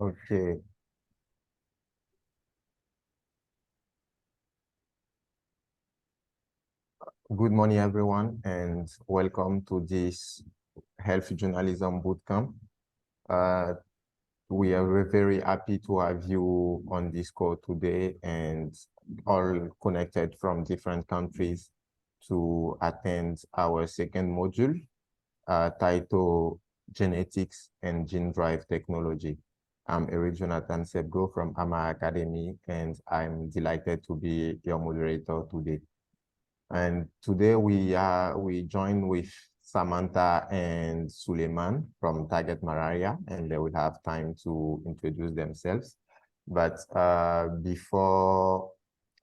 Okay. Good morning, everyone, and welcome to this Health Journalism Bootcamp. Uh, we are very happy to have you on this call today and all connected from different countries to attend our second module titled Genetics and Gene Drive Technology. I'm Eric Jonathan Sebgo from AMA Academy, and I'm delighted to be your moderator today. And today we join with Samantha and Suleiman from Target Malaria, and they will have time to introduce themselves. But before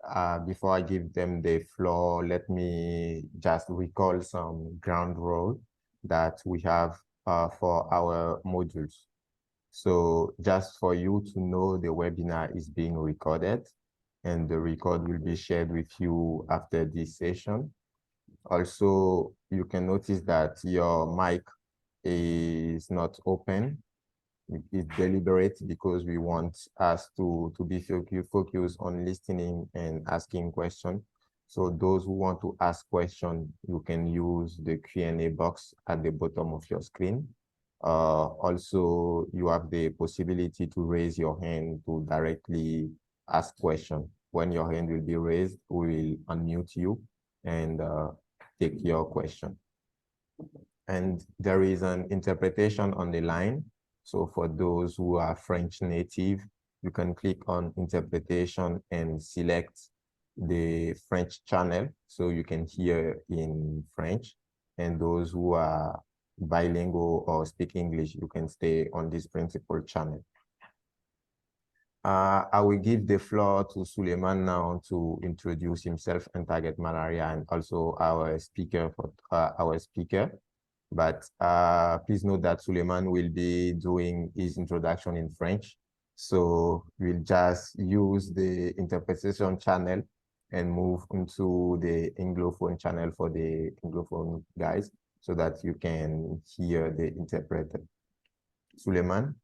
I give them the floor, let me just recall some ground rule that we have for our modules. So just for you to know, the webinar is being recorded, and the record will be shared with you after this session. Also, you can notice that your mic is not open. It's deliberate because we want us to be focused on listening and asking questions. So those who want to ask questions, you can use the Q&A box at the bottom of your screen. Also, you have the possibility to raise your hand to directly ask questions. When your hand will be raised, we will unmute you and take your question. And there is an interpretation on the line. So for those who are French native, you can click on interpretation and select the French channel so you can hear in French. And those who are bilingual or speak English, you can stay on this principal channel. I will give the floor to Suleiman now to introduce himself and Target Malaria, and also our speaker. But please note that Suleiman will be doing his introduction in French. So we'll just use the interpretation channel and move into the Anglophone channel for the Anglophone guys so that you can hear the interpreter. Suleiman,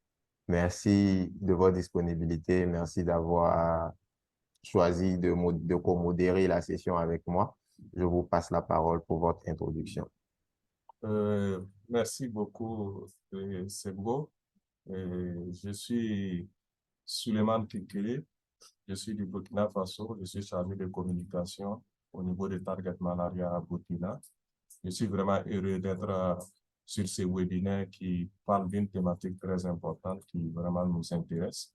merci de votre disponibilité. Merci d'avoir choisi de co-modérer la session avec moi. Je vous passe la parole pour votre introduction. Merci beaucoup, Sebgo. Je suis Suleiman Kikele, je suis du Burkina Faso, je suis chargé de communication au niveau de Target Malaria à Burkina. Je suis vraiment heureux d'être sur ces webinaires qui parlent d'une thématique très importante qui vraiment nous intéresse.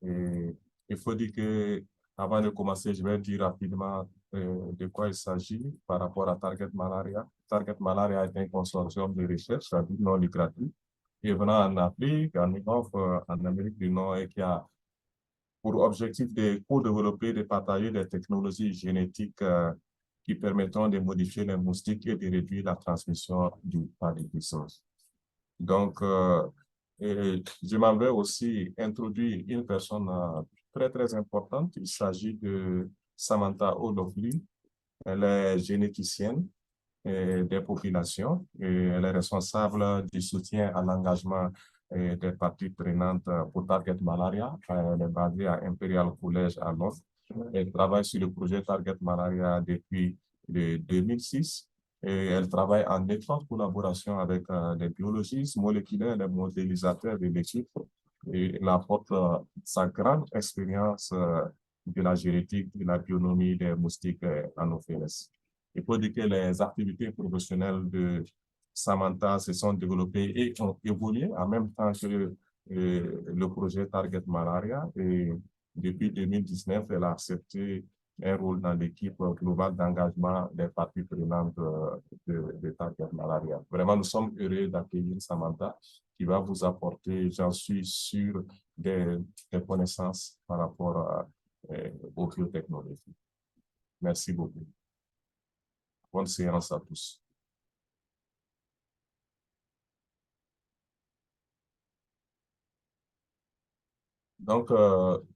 Et il faut dire que, avant de commencer, je vais dire rapidement de quoi il s'agit par rapport à Target Malaria. Target Malaria est un consortium de recherche à but non lucratif qui est venant en Afrique, en Europe, en Amérique du Nord et qui a pour objectif de co-développer, de partager des technologies génétiques qui permettront de modifier les moustiques et de réduire la transmission du paludisme. Donc, je m'en vais aussi introduire une personne très, très importante. Il s'agit de Samantha O'Loughlin. Elle est généticienne des populations et elle est responsable du soutien à l'engagement des parties prenantes pour Target Malaria. Elle est basée à Imperial College à Londres. Elle travaille sur le projet Target Malaria depuis 2006. Et elle travaille en étroite collaboration avec des biologistes moléculaires, des modélisateurs de l'équipe. Et elle apporte sa grande expérience de la génétique, de la bionomie des moustiques anopheles. Il faut dire que les activités professionnelles de Samantha se sont développées et ont évolué en même temps que le projet Target Malaria. Et depuis 2019, elle a accepté un rôle dans l'équipe globale d'engagement des parties prenantes de Target Malaria. Vraiment, nous sommes heureux d'accueillir Samantha qui va vous apporter, j'en suis sûr, des connaissances par rapport aux biotechnologies. Merci beaucoup. Bonne séance à tous. Donc,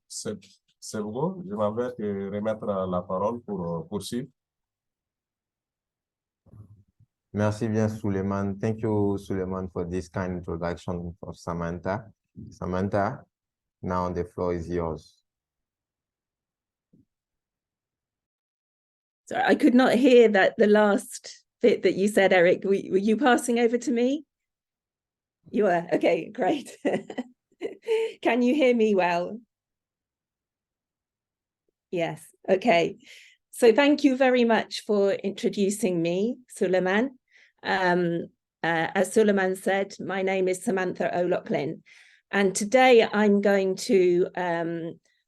c'est bon, je m'en vais te remettre la parole pour poursuivre. Merci bien, Suleiman. Thank you, Suleiman, for this kind introduction of Samantha. Samantha, Now the floor is yours. Sorry, I could not hear that the last bit that you said, Eric. Were you passing over to me? You were. Okay, great. Can you hear me well? Yes. Okay. So thank you very much for introducing me, Suleiman. As Suleiman said, my name is Samantha O'Loughlin, and today I'm going to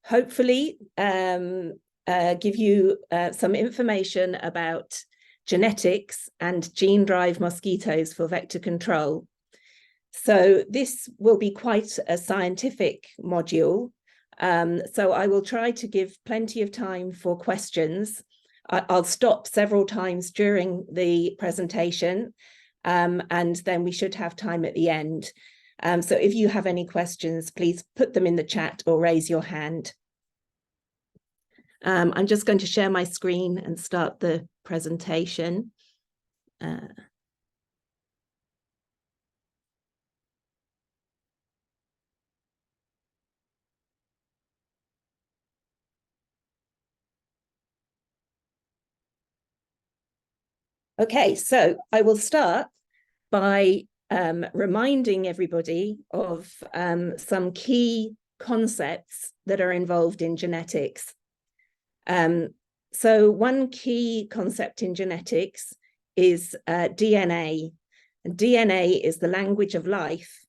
hopefully give you some information about genetics and gene-drive mosquitoes for vector control. So this will be quite a scientific module. So I will try to give plenty of time for questions. I'll stop several times during the presentation, and then we should have time at the end. So if you have any questions, please put them in the chat or raise your hand. I'm just going to share my screen and start the presentation. Okay, so I will start by reminding everybody of some key concepts that are involved in genetics. So one key concept in genetics is DNA. And DNA is the language of life.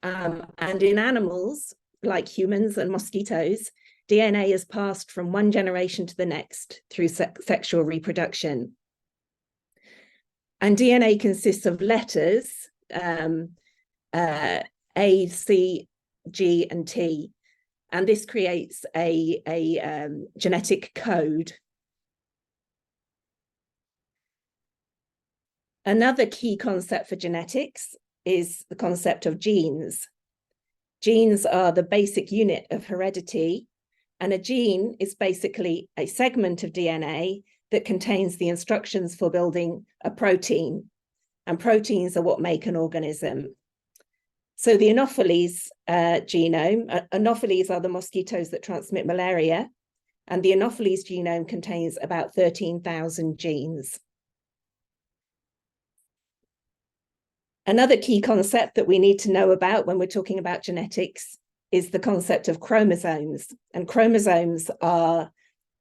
And in animals, like humans and mosquitoes, DNA is passed from one generation to the next through sexual reproduction. And DNA consists of letters, A, C, G, and T. And this creates a genetic code. Another key concept for genetics is the concept of genes. Genes are the basic unit of heredity, and a gene is basically a segment of DNA that contains the instructions for building a protein, and proteins are what make an organism. So the Anopheles genome, Anopheles are the mosquitoes that transmit malaria, and the Anopheles genome contains about 13,000 genes. Another key concept that we need to know about when we're talking about genetics is the concept of chromosomes. And chromosomes are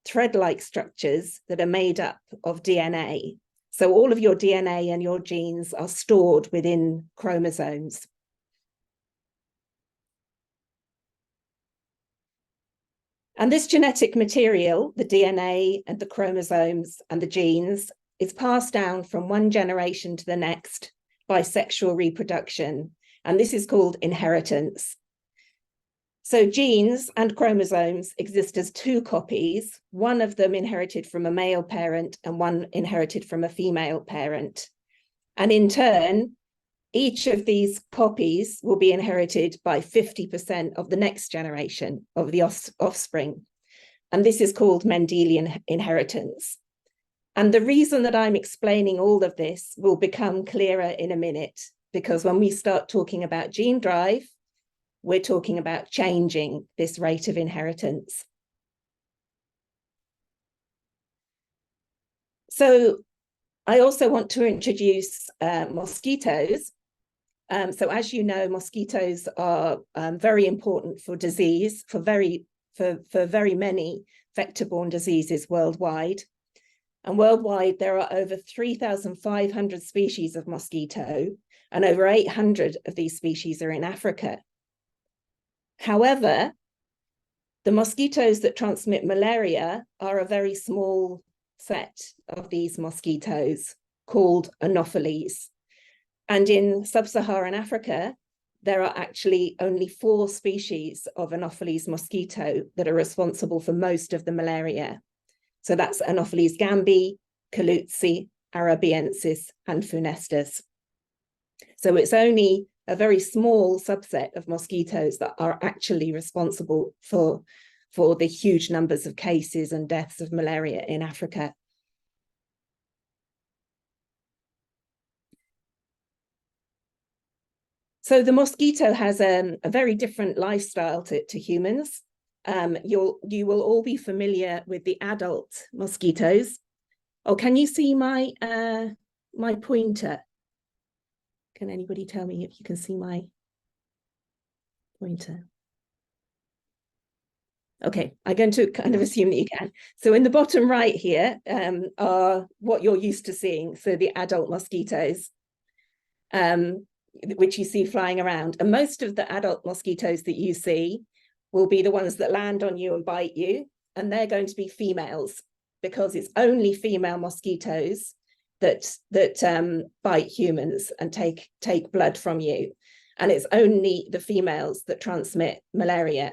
thread-like structures that are made up of DNA. So all of your DNA and your genes are stored within chromosomes. And this genetic material, the DNA and the chromosomes and the genes, is passed down from one generation to the next by sexual reproduction. And this is called inheritance. So genes and chromosomes exist as two copies, one of them inherited from a male parent and one inherited from a female parent. And in turn, each of these copies will be inherited by 50% of the next generation of the offspring. And this is called Mendelian inheritance. And the reason that I'm explaining all of this will become clearer in a minute, because when we start talking about gene drive, we're talking about changing this rate of inheritance. So I also want to introduce mosquitoes. So as you know, mosquitoes are very important for disease, for very many vector-borne diseases worldwide. And worldwide, there are over 3,500 species of mosquito, and over 800 of these species are in Africa. However, the mosquitoes that transmit malaria are a very small set of these mosquitoes called Anopheles. And in sub-Saharan Africa, there are actually only 4 species of Anopheles mosquito that are responsible for most of the malaria. So that's Anopheles gambiae, Kalutzi, arabiensis, and funestus. So it's only a very small subset of mosquitoes that are actually responsible for the huge numbers of cases and deaths of malaria in Africa. So the mosquito has a very different lifestyle to humans. You will all be familiar with the adult mosquitoes. Oh, can you see my my pointer? Can anybody tell me if you can see my pointer? Okay, I'm going to kind of assume that you can. So in the bottom right here are what you're used to seeing. So the adult mosquitoes, which you see flying around. And most of the adult mosquitoes that you see will be the ones that land on you and bite you. And they're going to be females, because it's only female mosquitoes that bite humans and take blood from you. And it's only the females that transmit malaria.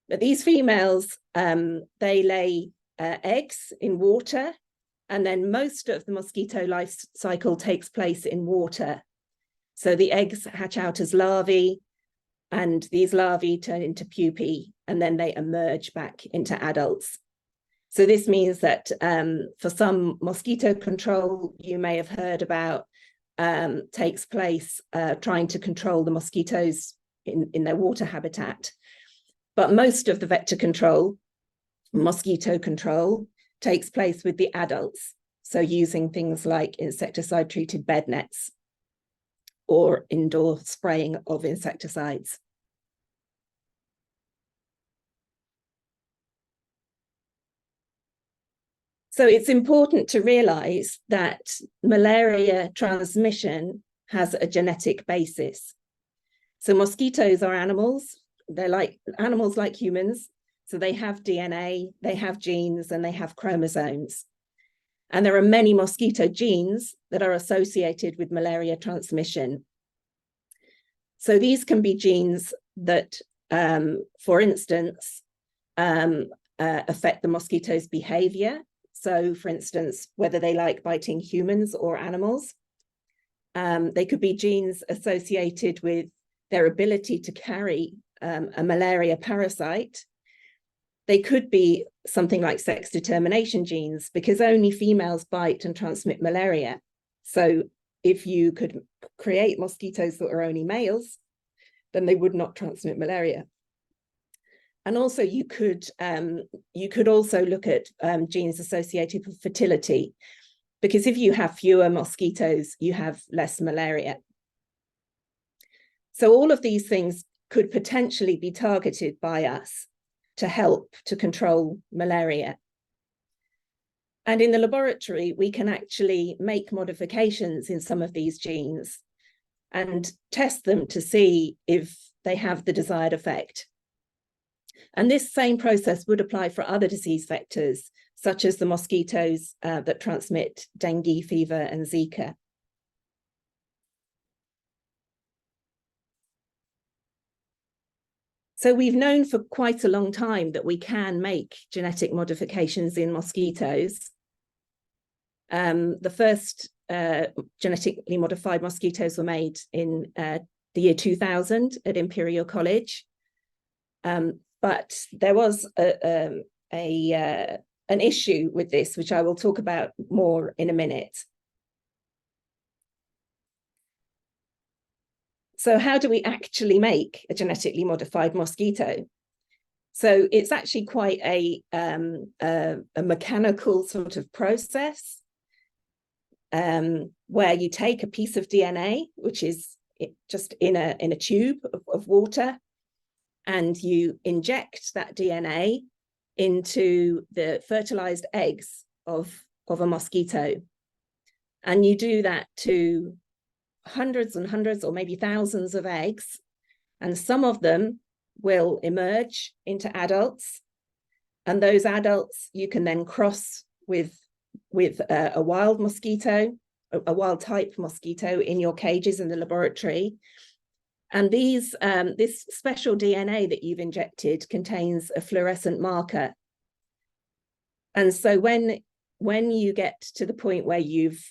But these females, they lay eggs in water, and then most of the mosquito life cycle takes place in water. So the eggs hatch out as larvae, and these larvae turn into pupae, and then they emerge back into adults. So this means that for some mosquito control, you may have heard about, takes place trying to control the mosquitoes in their water habitat. But most of the vector control, mosquito control, takes place with the adults. So using things like insecticide-treated bed nets or indoor spraying of insecticides. So it's important to realize that malaria transmission has a genetic basis. So mosquitoes are animals. They're like animals like humans. So they have DNA, they have genes, and they have chromosomes. And there are many mosquito genes that are associated with malaria transmission. So these can be genes that, for instance, affect the mosquito's behavior. So for instance, whether they like biting humans or animals. They could be genes associated with their ability to carry a malaria parasite. They could be something like sex determination genes, because only females bite and transmit malaria. So if you could create mosquitoes that are only males, then they would not transmit malaria. And also you could also look at genes associated with fertility, because if you have fewer mosquitoes, you have less malaria. So all of these things could potentially be targeted by us to help to control malaria. And in the laboratory, we can actually make modifications in some of these genes and test them to see if they have the desired effect. And this same process would apply for other disease vectors, such as the mosquitoes that transmit dengue fever and Zika. So we've known for quite a long time that we can make genetic modifications in mosquitoes. The first genetically modified mosquitoes were made in the year 2000 at Imperial College. But there was an issue with this, which I will talk about more in a minute. So how do we actually make a genetically modified mosquito? So it's actually quite a mechanical sort of process where you take a piece of DNA, which is just in a tube of water, and you inject that DNA into the fertilized eggs of a mosquito. And you do that to hundreds and hundreds or maybe thousands of eggs, and some of them will emerge into adults, and those adults you can then cross with a wild mosquito, a wild type mosquito in your cages in the laboratory. And this special DNA that you've injected contains a fluorescent marker. And so when you get to the point where you've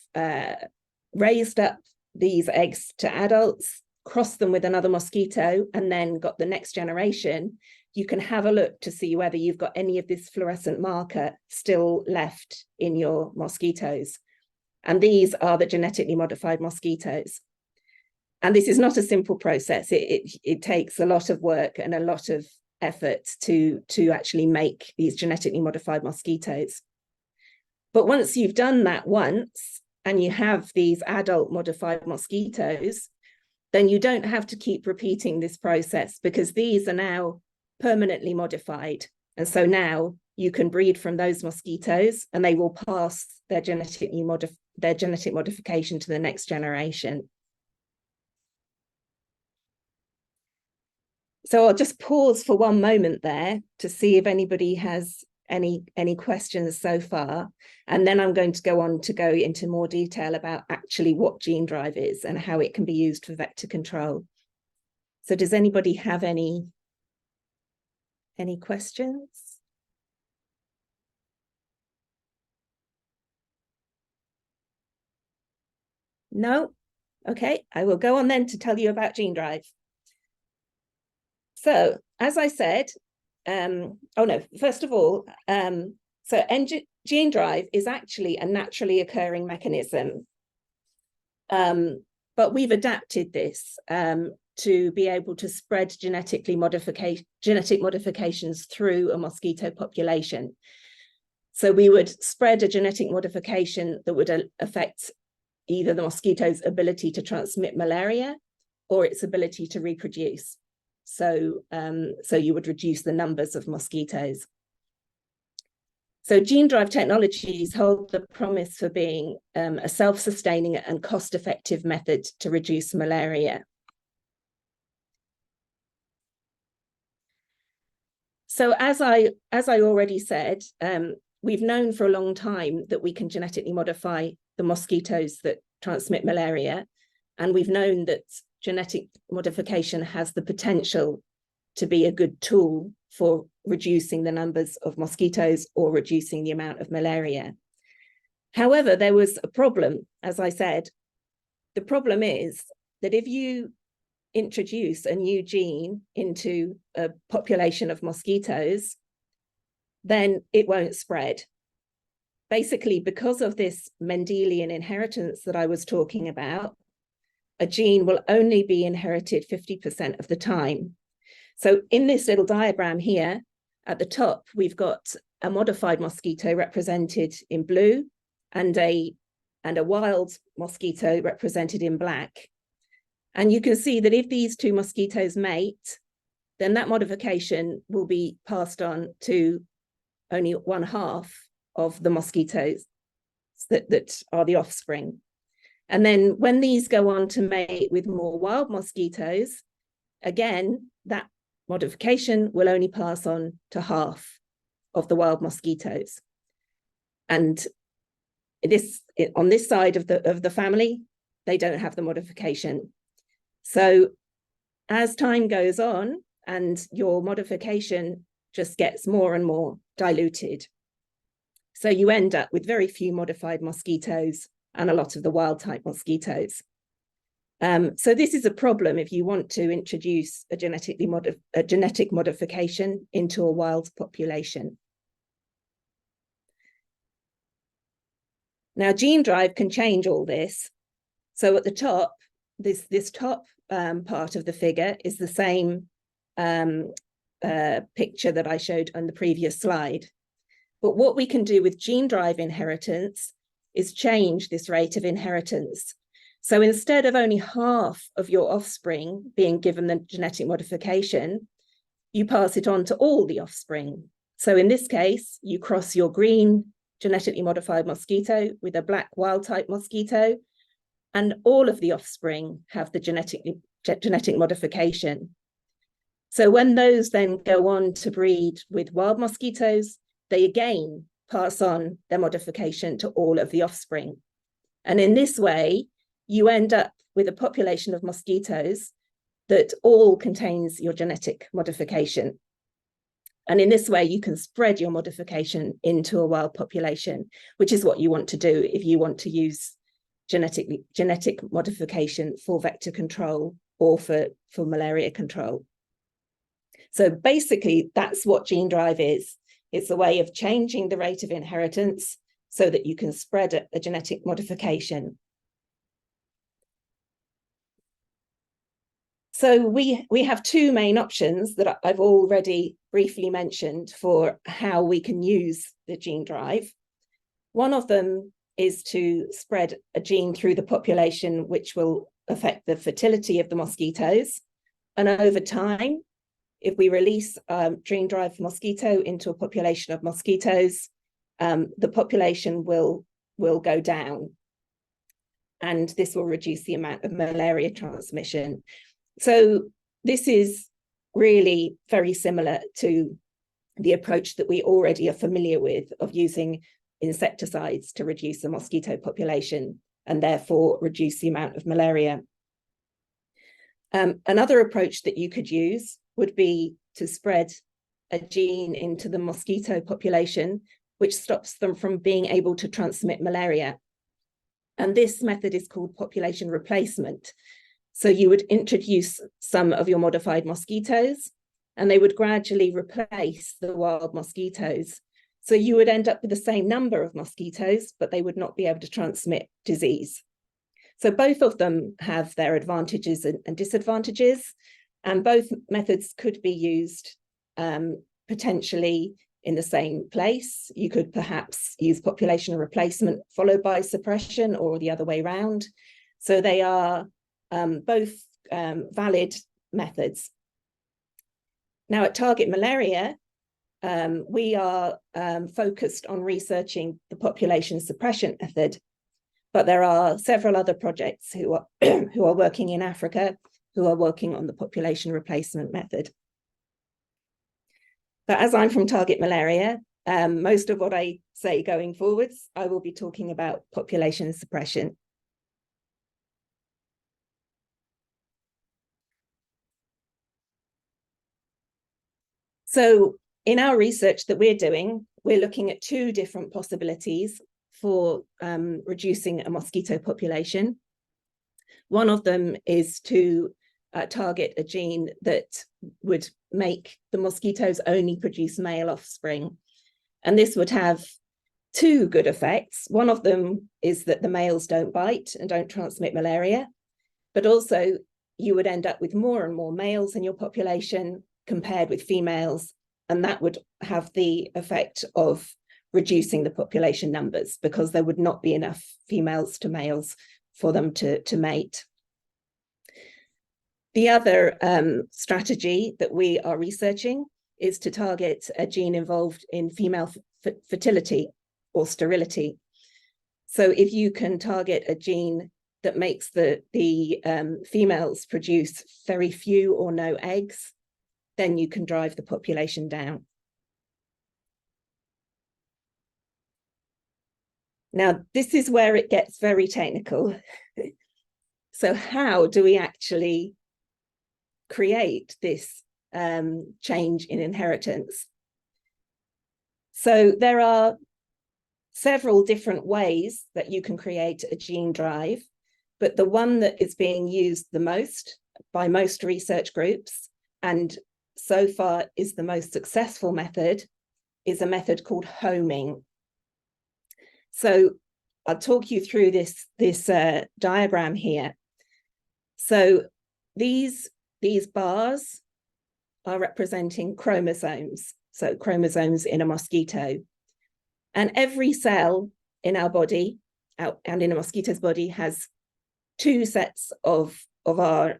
raised up these eggs to adults, cross them with another mosquito, and then got the next generation, you can have a look to see whether you've got any of this fluorescent marker still left in your mosquitoes. And these are the genetically modified mosquitoes. And this is not a simple process. It takes a lot of work and a lot of effort to actually make these genetically modified mosquitoes. But once you've done that once, and you have these adult modified mosquitoes, then you don't have to keep repeating this process, because these are now permanently modified. And so now you can breed from those mosquitoes, and they will pass their genetic modification to the next generation. So I'll just pause for one moment there to see if anybody has any questions so far, and then I'm going to go into more detail about actually what gene drive is and how it can be used for vector control. So does anybody have any questions? No? Okay, I will go on then to tell you about gene drive. So as I said, first of all, gene drive is actually a naturally occurring mechanism, but we've adapted this to be able to spread genetic modifications through a mosquito population. So we would spread a genetic modification that would affect either the mosquito's ability to transmit malaria or its ability to reproduce. So you would reduce the numbers of mosquitoes. So gene drive technologies hold the promise for being a self-sustaining and cost-effective method to reduce malaria. So as I already said, we've known for a long time that we can genetically modify the mosquitoes that transmit malaria, and we've known that genetic modification has the potential to be a good tool for reducing the numbers of mosquitoes or reducing the amount of malaria. However, there was a problem, as I said. The problem is that if you introduce a new gene into a population of mosquitoes, then it won't spread. Basically, because of this Mendelian inheritance that I was talking about, a gene will only be inherited 50% of the time. So in this little diagram here, at the top, we've got a modified mosquito represented in blue and a wild mosquito represented in black. And you can see that if these two mosquitoes mate, then that modification will be passed on to only 1/2 of the mosquitoes that are the offspring. And then when these go on to mate with more wild mosquitoes, again, that modification will only pass on to 1/2 of the wild mosquitoes. And on this side of the family, they don't have the modification. So as time goes on and your modification just gets more and more diluted, so you end up with very few modified mosquitoes and a lot of the wild type mosquitoes. So this is a problem if you want to introduce a genetic modification into a wild population. Now, gene drive can change all this. So at the top, this top part of the figure is the same picture that I showed on the previous slide. But what we can do with gene drive inheritance is change this rate of inheritance. So instead of only 1/2 of your offspring being given the genetic modification, you pass it on to all the offspring. So in this case, you cross your green genetically modified mosquito with a black wild type mosquito, and all of the offspring have the genetic modification. So when those then go on to breed with wild mosquitoes, they again pass on their modification to all of the offspring. And in this way, you end up with a population of mosquitoes that all contains your genetic modification. And in this way, you can spread your modification into a wild population, which is what you want to do if you want to use genetic modification for vector control or for malaria control. So basically, that's what gene drive is. It's a way of changing the rate of inheritance so that you can spread a genetic modification. So we have two main options that I've already briefly mentioned for how we can use the gene drive. One of them is to spread a gene through the population, which will affect the fertility of the mosquitoes. And over time, if we release gene drive mosquito into a population of mosquitoes, the population will go down. And this will reduce the amount of malaria transmission. So this is really very similar to the approach that we already are familiar with of using insecticides to reduce the mosquito population and therefore reduce the amount of malaria. Another approach that you could use would be to spread a gene into the mosquito population, which stops them from being able to transmit malaria. And this method is called population replacement. So you would introduce some of your modified mosquitoes, and they would gradually replace the wild mosquitoes. So you would end up with the same number of mosquitoes, but they would not be able to transmit disease. So both of them have their advantages and disadvantages, and both methods could be used potentially in the same place. You could perhaps use population replacement followed by suppression, or the other way around. So they are both valid methods. Now at Target Malaria, we are focused on researching the population suppression method, but there are several other projects who are who are working in Africa, who are working on the population replacement method. But as I'm from Target Malaria, most of what I say going forwards, I will be talking about population suppression. So in our research that we're doing, we're looking at two different possibilities for reducing a mosquito population. One of them is to target a gene that would make the mosquitoes only produce male offspring. And this would have two good effects. One of them is that the males don't bite and don't transmit malaria, but also you would end up with more and more males in your population compared with females, and that would have the effect of reducing the population numbers because there would not be enough females to males for them to mate. The other strategy that we are researching is to target a gene involved in female fertility or sterility. So if you can target a gene that makes the females produce very few or no eggs, then you can drive the population down. Now, this is where it gets very technical. So how do we actually create this change in inheritance? So there are several different ways that you can create a gene drive, but the one that is being used the most by most research groups, and so far is the most successful method, is a method called homing. So I'll talk you through this diagram here. So these bars are representing chromosomes, so chromosomes in a mosquito. And every cell in our body and in a mosquito's body has two sets of our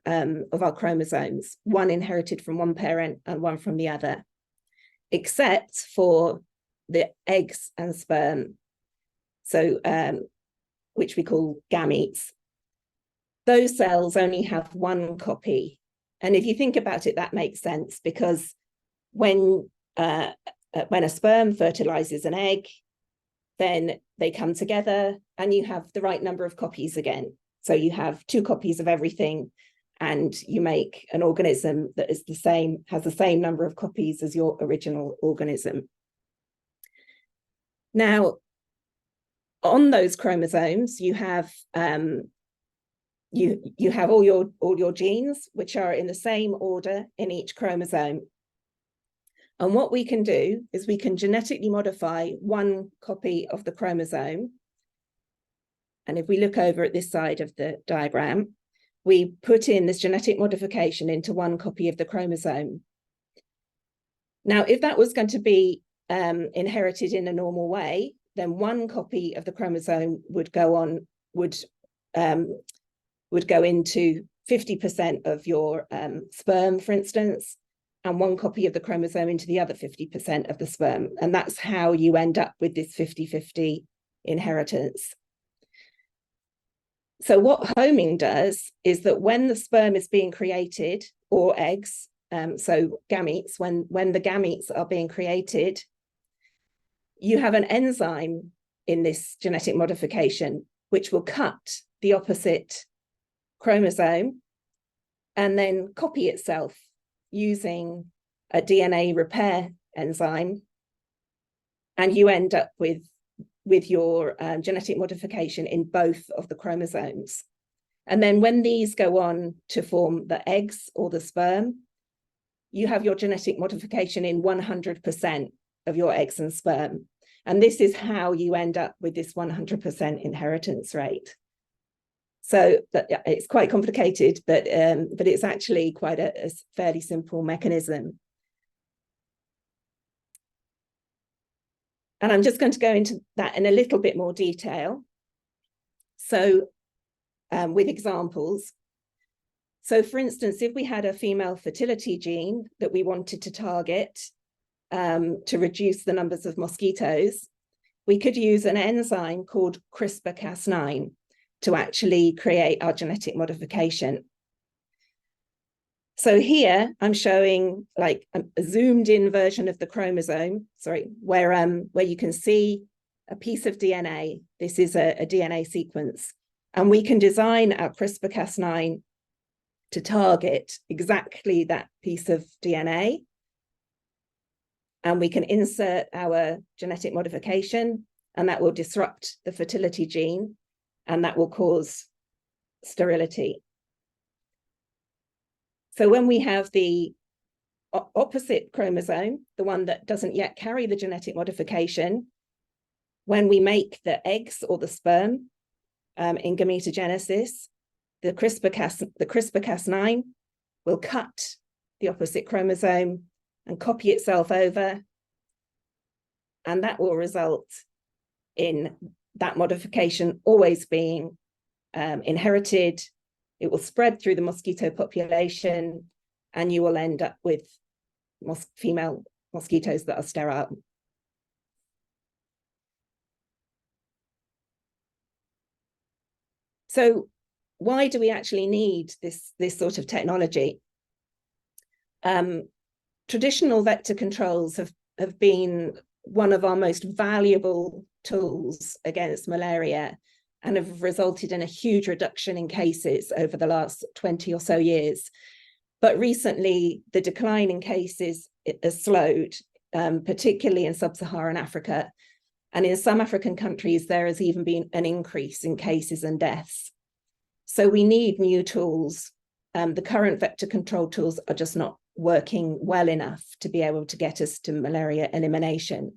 chromosomes, one inherited from one parent and one from the other, except for the eggs and sperm, so which we call gametes. Those cells only have one copy. And if you think about it, that makes sense, because when a sperm fertilizes an egg, then they come together and you have the right number of copies again. So you have two copies of everything, and you make an organism that is has the same number of copies as your original organism. Now, on those chromosomes, you have you have all your genes, which are in the same order in each chromosome. And what we can do is we can genetically modify one copy of the chromosome. And if we look over at this side of the diagram, we put in this genetic modification into one copy of the chromosome. Now, if that was going to be inherited in a normal way, then one copy of the chromosome would go into 50% of your sperm, for instance, and one copy of the chromosome into the other 50% of the sperm. And that's how you end up with this 50-50 inheritance. So what homing does is that when the sperm is being created, or eggs, so gametes, when the gametes are being created, you have an enzyme in this genetic modification which will cut the opposite chromosome and then copy itself using a DNA repair enzyme, and you end up with your genetic modification in both of the chromosomes. And then when these go on to form the eggs or the sperm, you have your genetic modification in 100% of your eggs and sperm. And this is how you end up with this 100% inheritance rate. So it's quite complicated, but it's actually quite a fairly simple mechanism. And I'm just going to go into that in a little bit more detail. So with examples. So for instance, if we had a female fertility gene that we wanted to target to reduce the numbers of mosquitoes, we could use an enzyme called CRISPR-Cas9 to actually create our genetic modification. So here I'm showing like a zoomed in version of the chromosome, where you can see a piece of DNA. This is a DNA sequence, and we can design our CRISPR-Cas9 to target exactly that piece of DNA. And we can insert our genetic modification, and that will disrupt the fertility gene, and that will cause sterility. So when we have the opposite chromosome, the one that doesn't yet carry the genetic modification, when we make the eggs or the sperm in gametogenesis, the CRISPR-Cas9 will cut the opposite chromosome and copy itself over, and that will result in that modification always being inherited. It will spread through the mosquito population, and you will end up with female mosquitoes that are sterile. So why do we actually need this sort of technology? Traditional vector controls have been one of our most valuable tools against malaria and have resulted in a huge reduction in cases over the last 20 or so years. But recently, the decline in cases has slowed, particularly in sub-Saharan Africa. And in some African countries, there has even been an increase in cases and deaths. So we need new tools. The current vector control tools are just not working well enough to be able to get us to malaria elimination.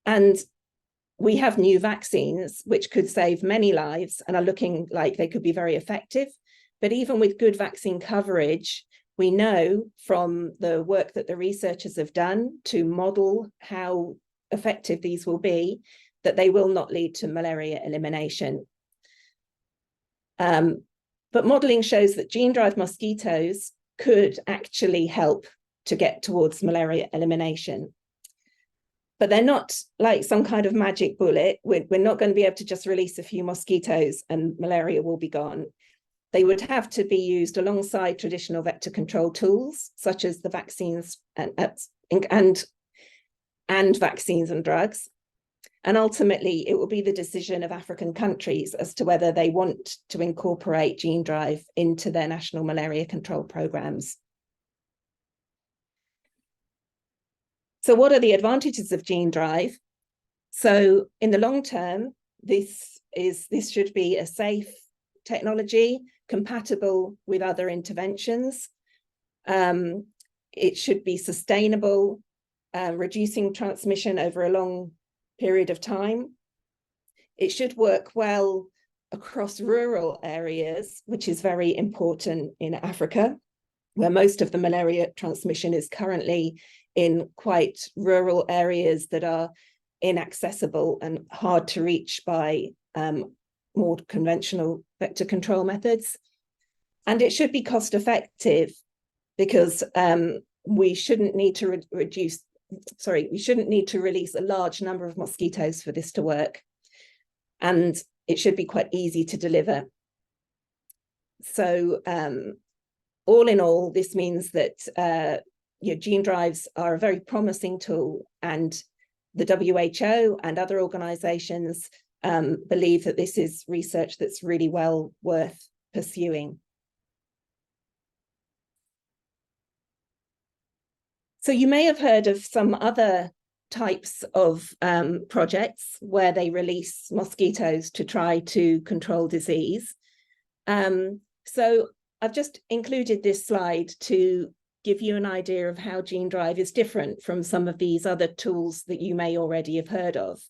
And we have new vaccines which could save many lives and are looking like they could be very effective. But even with good vaccine coverage, we know from the work that the researchers have done to model how effective these will be, that they will not lead to malaria elimination. But modeling shows that gene-drive mosquitoes could actually help to get towards malaria elimination. But they're not like some kind of magic bullet. We're not going to be able to just release a few mosquitoes and malaria will be gone. They would have to be used alongside traditional vector control tools, such as the vaccines and vaccines and drugs. And ultimately, it will be the decision of African countries as to whether they want to incorporate gene drive into their national malaria control programs. So what are the advantages of gene drive? So in the long term, this should be a safe technology compatible with other interventions. It should be sustainable, reducing transmission over a long period of time. It should work well across rural areas, which is very important in Africa, where most of the malaria transmission is currently in quite rural areas that are inaccessible and hard to reach by more conventional vector control methods. And it should be cost effective because we shouldn't need to release a large number of mosquitoes for this to work. And it should be quite easy to deliver. So all in all, this means that gene drives are a very promising tool, and the WHO and other organizations believe that this is research that's really well worth pursuing. So you may have heard of some other types of projects where they release mosquitoes to try to control disease. So I've just included this slide to give you an idea of how gene drive is different from some of these other tools that you may already have heard of.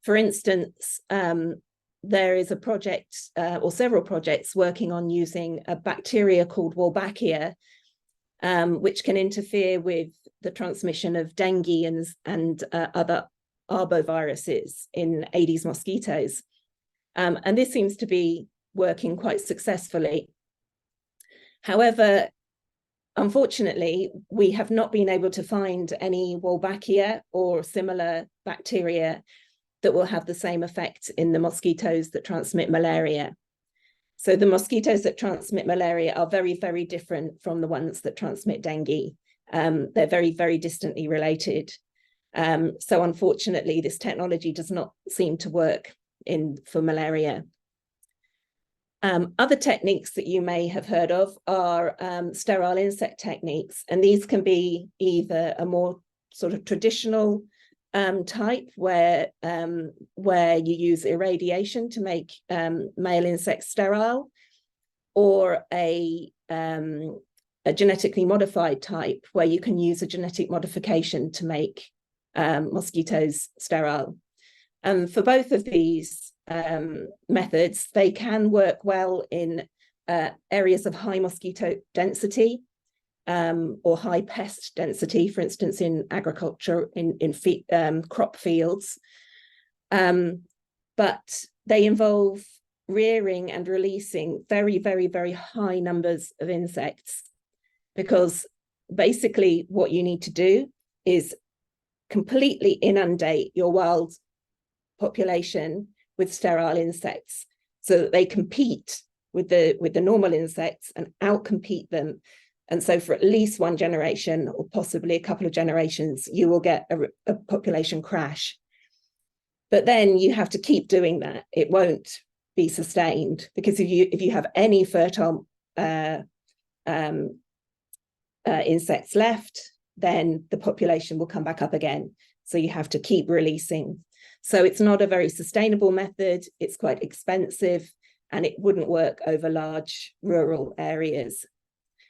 For instance, there is a project or several projects working on using a bacteria called Wolbachia, which can interfere with the transmission of dengue and other arboviruses in Aedes mosquitoes. And this seems to be working quite successfully. However, unfortunately, we have not been able to find any Wolbachia or similar bacteria that will have the same effect in the mosquitoes that transmit malaria. So the mosquitoes that transmit malaria are very, very different from the ones that transmit dengue. They're very, very distantly related. So unfortunately, this technology does not seem to work for malaria. Other techniques that you may have heard of are sterile insect techniques, and these can be either a more sort of traditional type where you use irradiation to make male insects sterile, or a genetically modified type where you can use a genetic modification to make mosquitoes sterile. And for both of these methods, they can work well in areas of high mosquito density or high pest density, for instance, in agriculture, in crop fields. But they involve rearing and releasing very, very, very high numbers of insects, because basically what you need to do is completely inundate your wild population with sterile insects so that they compete with the normal insects and outcompete them. And so for at least one generation or possibly a couple of generations, you will get a population crash. But then you have to keep doing that. It won't be sustained, because if you have any fertile insects left, then the population will come back up again. So you have to keep releasing. So it's not a very sustainable method. It's quite expensive, and it wouldn't work over large rural areas.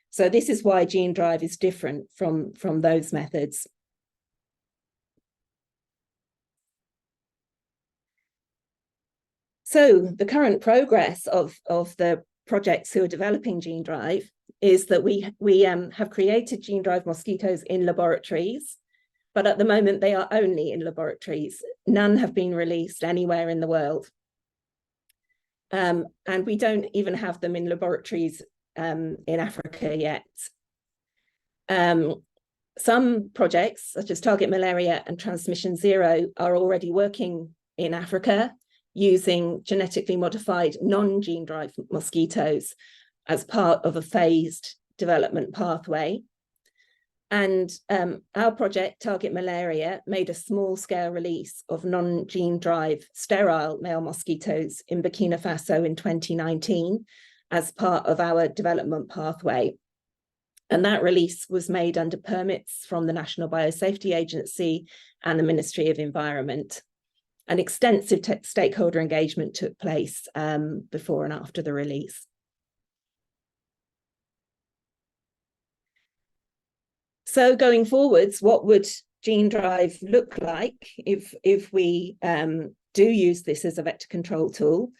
So this is why gene drive is different from those methods. So the current progress of the projects who are developing gene drive is that we have created gene drive mosquitoes in laboratories, but at the moment they are only in laboratories. None have been released anywhere in the world. And we don't even have them in laboratories in Africa yet. Some projects, such as Target Malaria and Transmission Zero, are already working in Africa using genetically modified non-gene drive mosquitoes as part of a phased development pathway. And our project, Target Malaria, made a small-scale release of non-gene drive sterile male mosquitoes in Burkina Faso in 2019 as part of our development pathway. And that release was made under permits from the National Biosafety Agency and the Ministry of Environment. And extensive stakeholder engagement took place before and after the release. So going forwards, what would gene drive look like if we do use this as a vector control tool?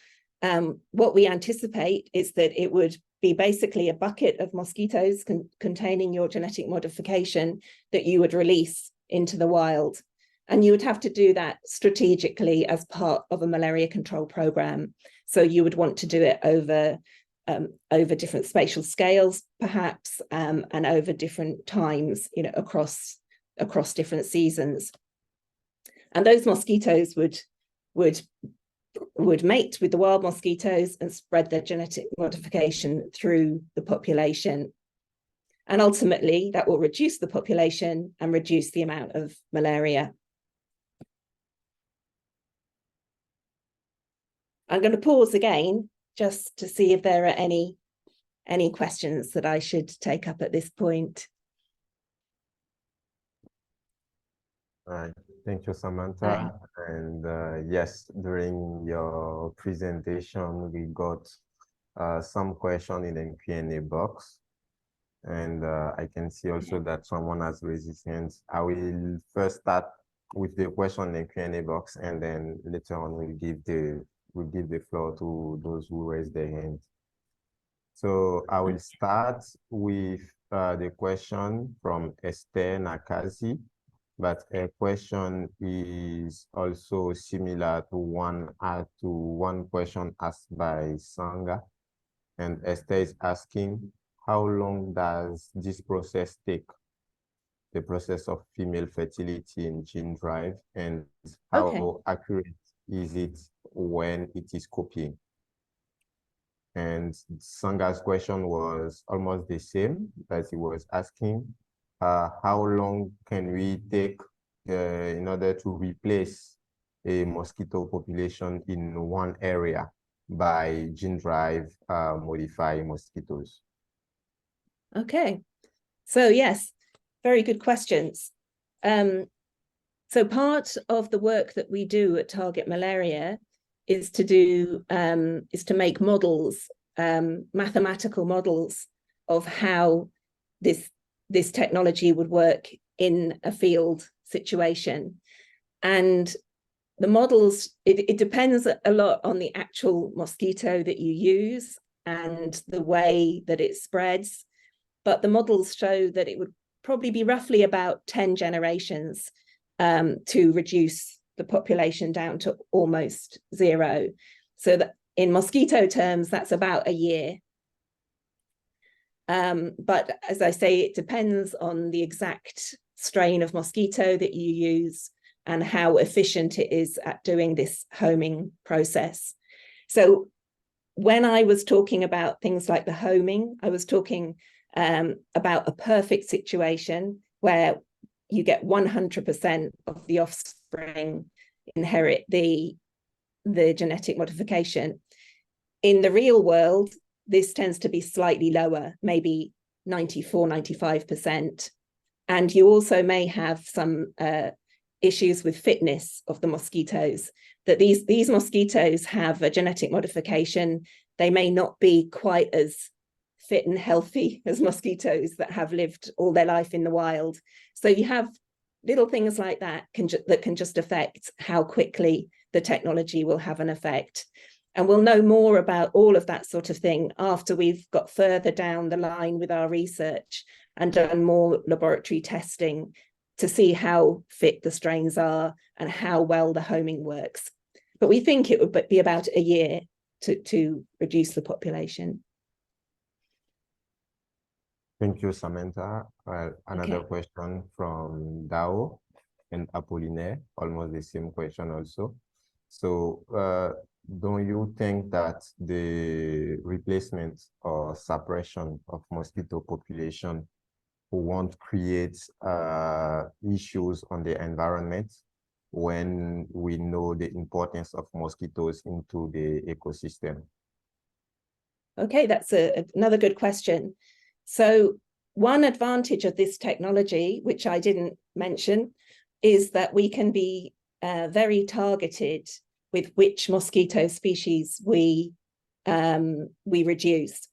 what we anticipate is that it would be basically a bucket of mosquitoes containing your genetic modification that you would release into the wild. And you would have to do that strategically as part of a malaria control program. So you would want to do it over different spatial scales, perhaps, and over different times, across different seasons. And those mosquitoes would mate with the wild mosquitoes and spread their genetic modification through the population. And ultimately, that will reduce the population and reduce the amount of malaria. I'm going to pause again just to see if there are any questions that I should take up at this point. All right. Thank you, Samantha. And yes, during your presentation, we got some question in the Q&A box. And I can see also that someone has raised his hands. I will first start with the question in the Q&A box, and then later on we'll give the floor to those who raise their hands. So I will start with the question from Esther Nakazi, but a question is also similar to one question asked by Sanga. And Esther is asking, how long does this process take? The process of female fertility in gene drive, and how accurate is it when it is copying? And Sanga's question was almost the same, but he was asking, how long can we take in order to replace a mosquito population in one area by gene drive modifying mosquitoes? Okay, so yes, very good questions. So part of the work that we do at Target Malaria is to make models, mathematical models of how this technology would work in a field situation. And the models, it depends a lot on the actual mosquito that you use and the way that it spreads. But the models show that it would probably be roughly about 10 generations to reduce the population down to almost zero. So that in mosquito terms, that's about a year. But as I say, it depends on the exact strain of mosquito that you use and how efficient it is at doing this homing process. So when I was talking about things like the homing, I was talking about a perfect situation where you get 100% of the offspring inherit the genetic modification. In the real world, this tends to be slightly lower, maybe 94, 95%. And you also may have some issues with fitness of the mosquitoes, that these mosquitoes have a genetic modification. They may not be quite as fit and healthy as mosquitoes that have lived all their life in the wild. So you have little things like that that can just affect how quickly the technology will have an effect. And we'll know more about all of that sort of thing after we've got further down the line with our research and done more laboratory testing to see how fit the strains are and how well the homing works. But we think it would be about a year to reduce the population. Thank you, Samantha. Another question from Dao and Apollinaire, almost the same question also. So don't you think that the replacement or suppression of mosquito population won't create issues on the environment when we know the importance of mosquitoes into the ecosystem? Okay, that's another good question. So one advantage of this technology, which I didn't mention, is that we can be very targeted with which mosquito species we reduce.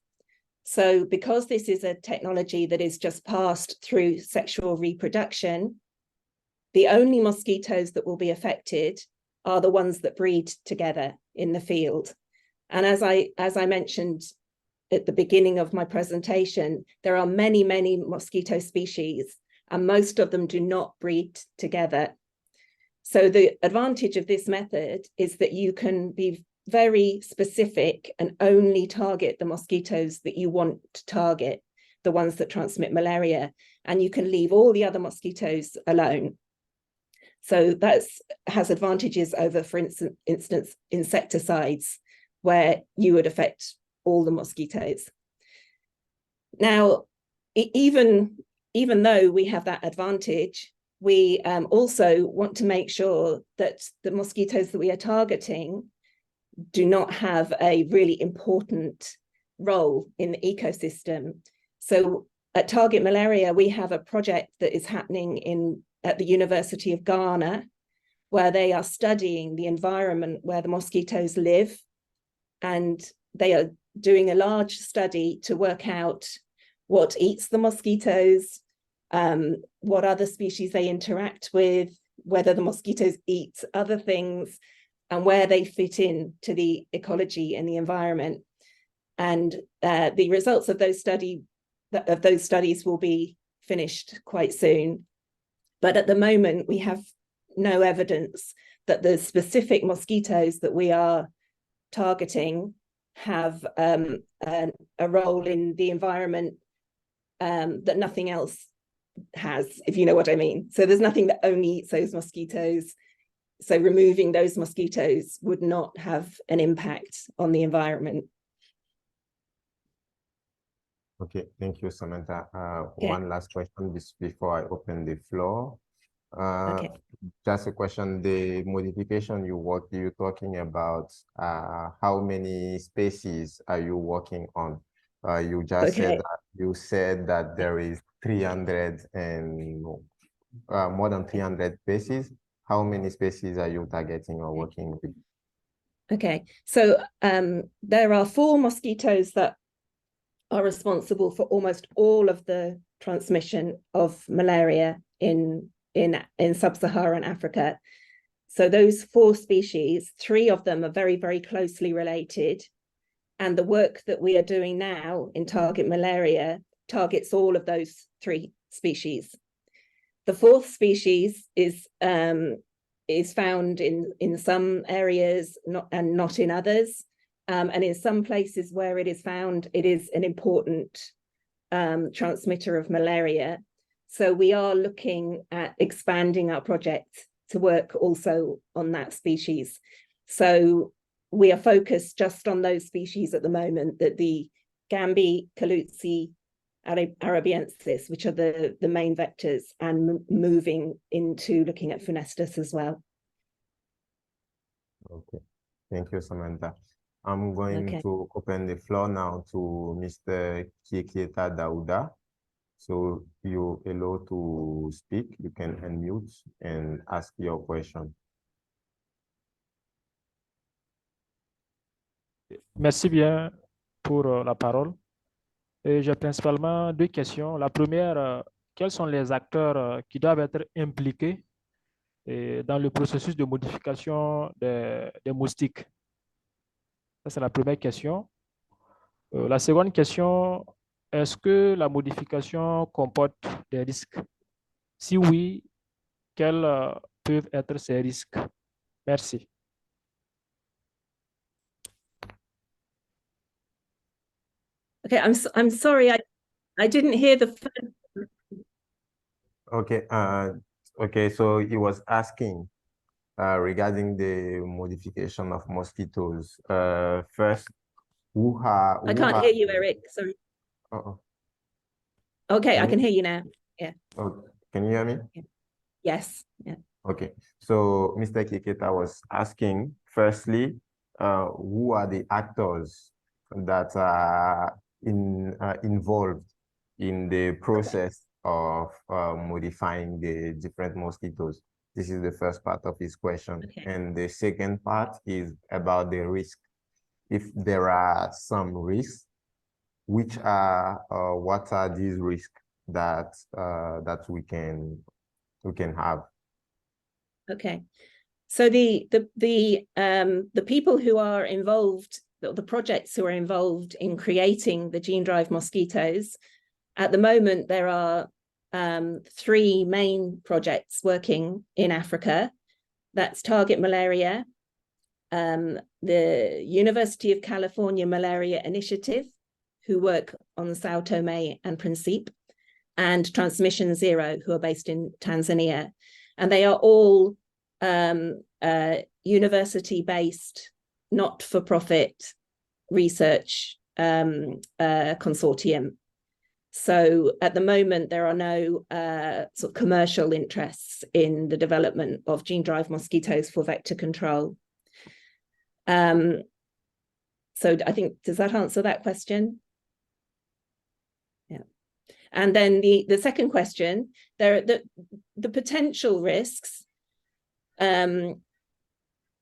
So because this is a technology that is just passed through sexual reproduction, the only mosquitoes that will be affected are the ones that breed together in the field. And as I mentioned at the beginning of my presentation, there are many, many mosquito species, and most of them do not breed together. So the advantage of this method is that you can be very specific and only target the mosquitoes that you want to target, the ones that transmit malaria, and you can leave all the other mosquitoes alone. So that has advantages over, for instance, insecticides, where you would affect all the mosquitoes. Now, even though we have that advantage, we also want to make sure that the mosquitoes that we are targeting do not have a really important role in the ecosystem. So at Target Malaria, we have a project that is happening at the University of Ghana, where they are studying the environment where the mosquitoes live. And they are doing a large study to work out what eats the mosquitoes, what other species they interact with, whether the mosquitoes eat other things, and where they fit in to the ecology and the environment. And the results of those studies will be finished quite soon. But at the moment, we have no evidence that the specific mosquitoes that we are targeting have a role in the environment that nothing else has, if you know what I mean. So there's nothing that only eats those mosquitoes. So removing those mosquitoes would not have an impact on the environment. Okay, thank you, Samantha. Okay. One last question before I open the floor. Okay. Just a question, the modification you're talking about, how many species are you working on? You just said that there is 300 and more than 300 species. How many species are you targeting or working with? Okay, so there are 4 mosquitoes that are responsible for almost all of the transmission of malaria in sub-Saharan Africa. So those 4 species, 3 of them are very, very closely related. And the work that we are doing now in Target Malaria targets all of those 3 species. The 4th species is found in some areas, not in others. And in some places where it is found, it is an important transmitter of malaria. So we are looking at expanding our project to work also on that species. So we are focused just on those species at the moment, that the Gambi, Caluzzi, arabiensis, which are the main vectors, and moving into looking at Funestus as well. Okay, thank you, Samantha. I'm going to open the floor now to Mr. Kieketa Dauda. So you're allowed to speak. You can unmute and ask your question. Merci bien pour la parole. J'ai principalement 2 questions. La première, quels sont les acteurs qui doivent être impliqués dans le processus de modification des moustiques? Ça, c'est la première question. La seconde question, est-ce que la modification comporte des risques? Si oui, quels peuvent être ces risques? Merci. Okay, I'm sorry, I didn't hear the first. Okay, okay, so he was asking regarding the modification of mosquitoes. First, I can't hear you, Eric, sorry. Okay, I can hear you now. Yeah. Oh, can you hear me? Yes. Yeah. Okay, so Mr. Kiketa was asking, firstly, who are the actors that are involved in the process of modifying the different mosquitoes? This is the first part of his question. Okay. And the second part is about the risk. If there are some risks, which are what are these risks that we can have? Okay, so the people who are involved the projects who are involved in creating the gene-drive mosquitoes. At the moment, there are 3 main projects working in Africa. That's Target Malaria, the University of California Malaria Initiative, who work on Sao Tome and Principe, and Transmission Zero, who are based in Tanzania. And they are all university-based, not-for-profit research consortium. So at the moment, there are no sort of commercial interests in the development of gene-drive mosquitoes for vector control. So I think, does that answer that question? Yeah. And then the second question, the potential risks.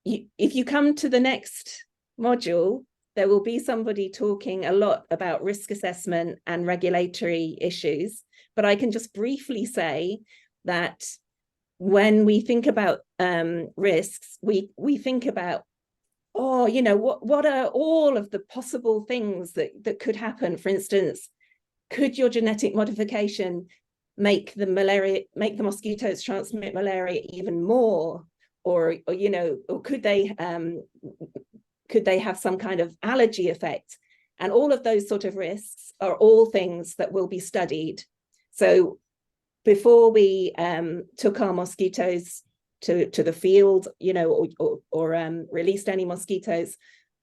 If you come to the next module, there will be somebody talking a lot about risk assessment and regulatory issues, but I can just briefly say that when we think about risks, we think about, oh, you know, what are all of the possible things that could happen? For instance, could your genetic modification make the mosquitoes transmit malaria even more? Or you know, or could they have some kind of allergy effect? And all of those sort of risks are all things that will be studied. So before we took our mosquitoes to the field, you know, or released any mosquitoes,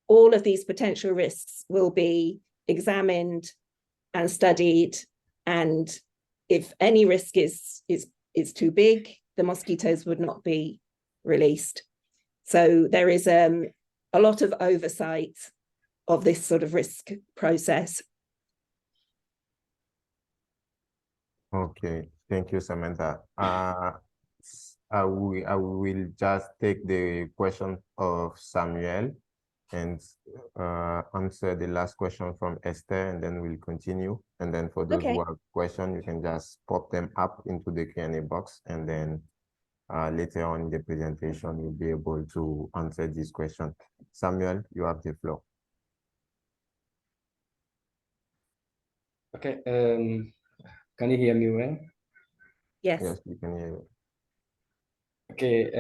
all of these potential risks will be examined and studied. And if any risk is too big, the mosquitoes would not be released. So there is a lot of oversight of this sort of risk process. Okay, thank you, Samantha. I will just take the question of Samuel and answer the last question from Esther, and then we'll continue. And then for those who have questions, you can just pop them up into the Q&A box, and then later on in the presentation, you'll be able to answer this question. Samuel, you have the floor. Okay, can you hear me well? Yes. Yes, we can hear you. Okay,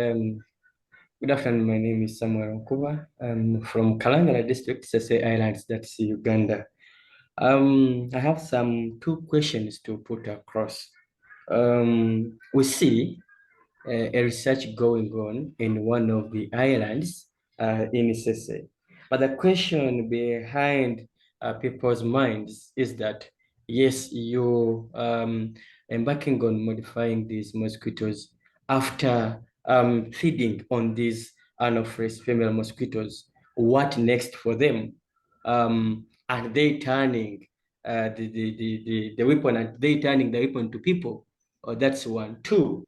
good afternoon. My name is Samuel Nkuba. I'm from Kalangala District, Sese Islands, that's Uganda. I have two questions to put across. We see a research going on in one of the islands in Sese. But the question behind people's minds is that, yes, you embarking on modifying these mosquitoes after feeding on these anopheles female mosquitoes. What next for them? Are they turning the weapon? Are they turning the weapon to people? Oh, that's one. Two,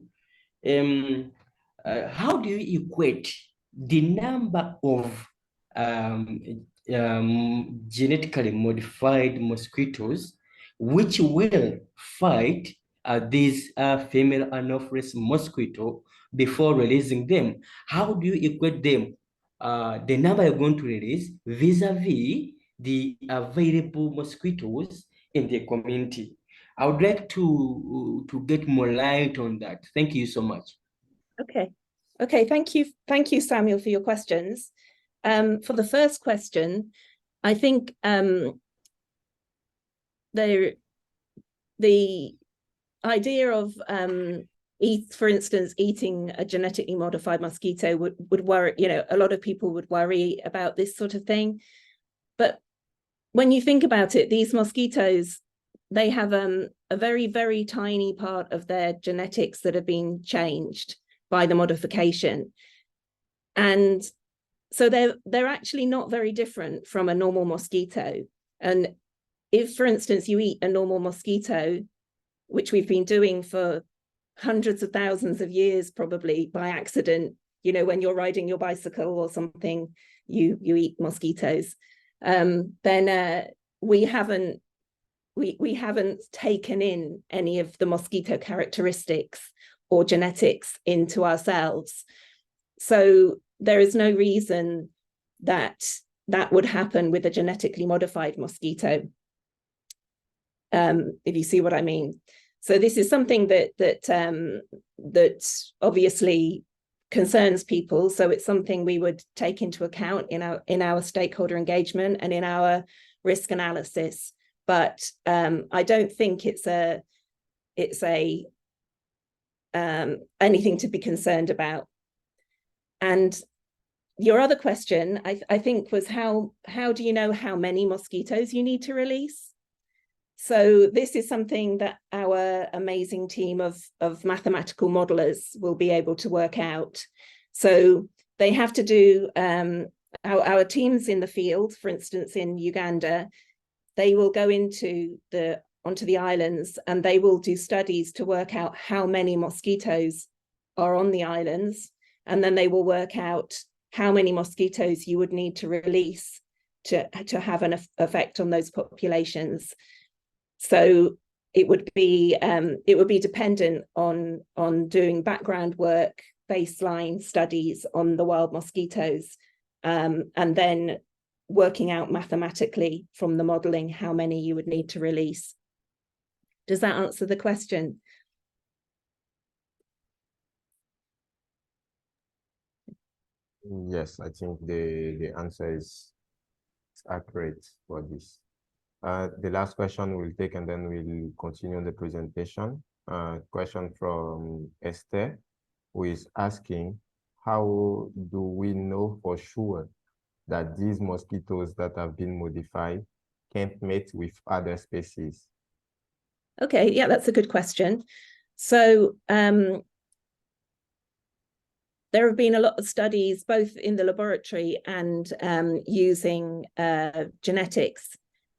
how do you equate the number of genetically modified mosquitoes which will fight these female anopheles mosquito before releasing them? How do you equate them, the number you're going to release vis-a-vis the available mosquitoes in the community? I would like to get more light on that. Thank you so much. Okay, thank you, Samuel, for your questions. For the first question, I think the idea of for instance, eating a genetically modified mosquito would worry, you know, a lot of people would worry about this sort of thing. But when you think about it, these mosquitoes, they have a very, very tiny part of their genetics that have been changed by the modification. And so they're actually not very different from a normal mosquito. And if, for instance, you eat a normal mosquito, which we've been doing for hundreds of thousands of years, probably by accident, you know, when you're riding your bicycle or something, you eat mosquitoes, then we haven't taken in any of the mosquito characteristics or genetics into ourselves. So there is no reason that that would happen with a genetically modified mosquito, if you see what I mean. So this is something that obviously concerns people. So it's something we would take into account in our stakeholder engagement and in our risk analysis. But I don't think it's anything to be concerned about. And your other question, I think, was how do you know how many mosquitoes you need to release? So this is something that our amazing team of mathematical modelers will be able to work out. So they have to do, our teams in the field, for instance, in Uganda, they will go onto the islands and they will do studies to work out how many mosquitoes are on the islands. And then they will work out how many mosquitoes you would need to release to have an effect on those populations. So it would be dependent on doing background work, baseline studies on the wild mosquitoes, and then working out mathematically from the modeling how many you would need to release. Does that answer the question? Yes, I think the answer is accurate for this. The last question we'll take, and then we'll continue the presentation. Question from Esther, who is asking, how do we know for sure that these mosquitoes that have been modified can't mate with other species? Okay, yeah, that's a good question. So there have been a lot of studies, both in the laboratory and using genetics,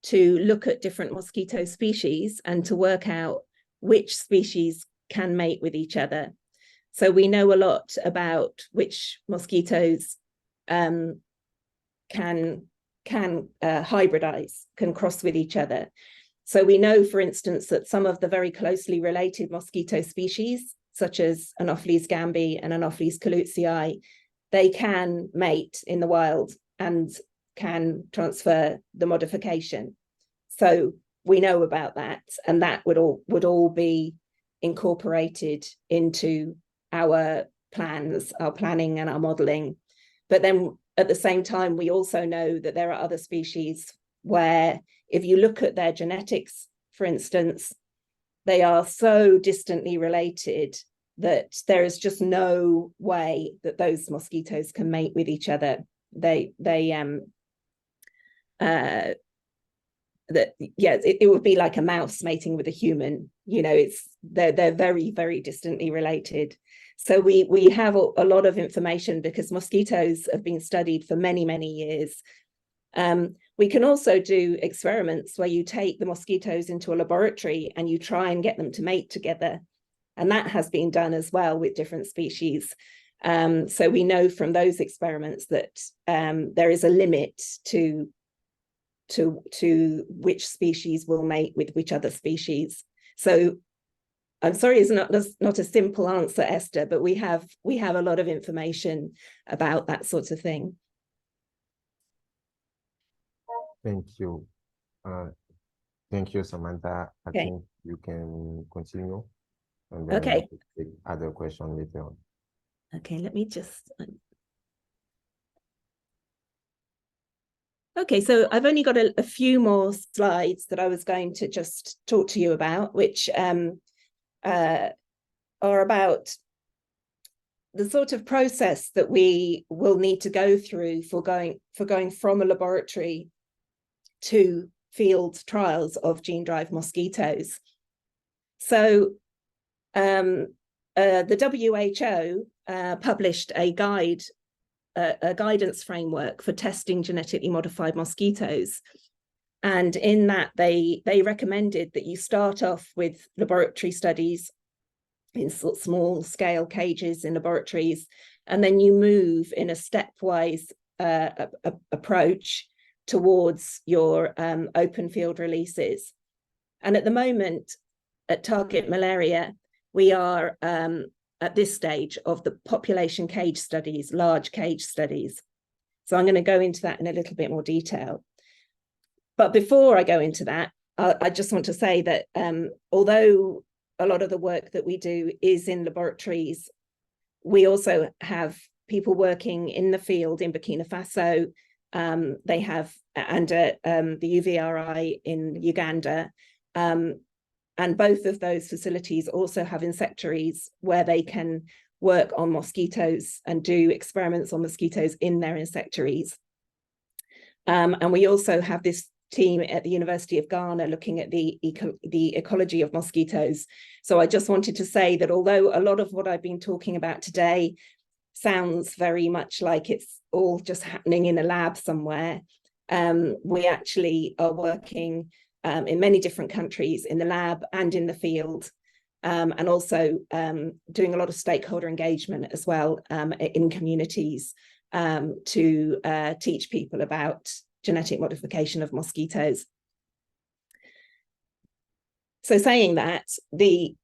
to look at different mosquito species and to work out which species can mate with each other. So we know a lot about which mosquitoes can hybridize, can cross with each other. So we know, for instance, that some of the very closely related mosquito species, such as Anopheles gambi and Anopheles colutzii, they can mate in the wild and can transfer the modification. So we know about that, and that would all be incorporated into our plans, our planning and our modeling. But then at the same time, we also know that there are other species where, if you look at their genetics, for instance, they are so distantly related that there is just no way that those mosquitoes can mate with each other. It would be like a mouse mating with a human. You know, they're very, very distantly related. So we have a lot of information because mosquitoes have been studied for many, many years. We can also do experiments where you take the mosquitoes into a laboratory and you try and get them to mate together. And that has been done as well with different species. So we know from those experiments that there is a limit to which species will mate with which other species. So I'm sorry, it's not a simple answer, Esther, but we have a lot of information about that sort of thing. Thank you. Thank you, Samantha. I think you can continue, and then we'll take other questions later on. Okay, let me just... Okay, so I've only got a few more slides that I was going to just talk to you about, which are about the sort of process that we will need to go through for going from a laboratory to field trials of gene-drive mosquitoes. So the WHO published a guidance framework for testing genetically modified mosquitoes. And in that, they recommended that you start off with laboratory studies in small scale cages in laboratories, and then you move in a stepwise approach towards your open field releases. And at the moment, at Target Malaria, we are at this stage of the population cage studies, large cage studies. So I'm going to go into that in a little bit more detail. But before I go into that, I just want to say that although a lot of the work that we do is in laboratories, we also have people working in the field in Burkina Faso. They have under the UVRI in Uganda. And both of those facilities also have insectaries where they can work on mosquitoes and do experiments on mosquitoes in their insectaries. And we also have this team at the University of Ghana looking at the ecology of mosquitoes. So I just wanted to say that although a lot of what I've been talking about today sounds very much like it's all just happening in a lab somewhere, we actually are working in many different countries in the lab and in the field, and also doing a lot of stakeholder engagement as well in communities to teach people about genetic modification of mosquitoes. So saying that, the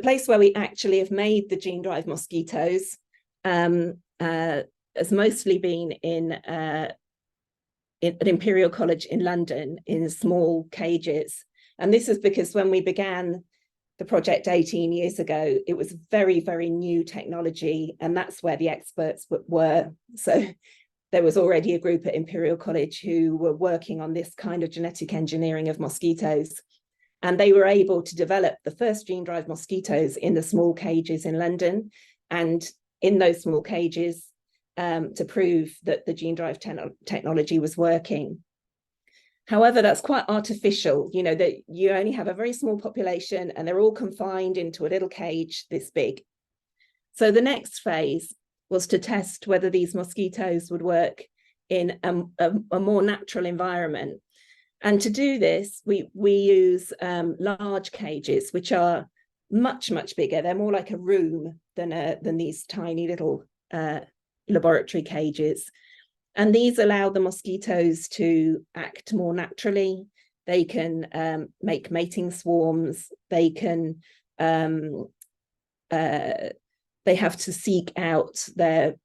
place where we actually have made the gene-drive mosquitoes has mostly been at Imperial College in London in small cages. And this is because when we began the project 18 years ago, it was very, very new technology, and that's where the experts were. So there was already a group at Imperial College who were working on this kind of genetic engineering of mosquitoes. And they were able to develop the first gene-drive mosquitoes in the small cages in London, and in those small cages to prove that the gene-drive technology was working. However, that's quite artificial, you know, that you only have a very small population and they're all confined into a little cage this big. So the next phase was to test whether these mosquitoes would work in a more natural environment. And to do this, we use large cages, which are much, much bigger. They're more like a room than these tiny little laboratory cages. And these allow the mosquitoes to act more naturally. They can make mating swarms. They can they have to seek out their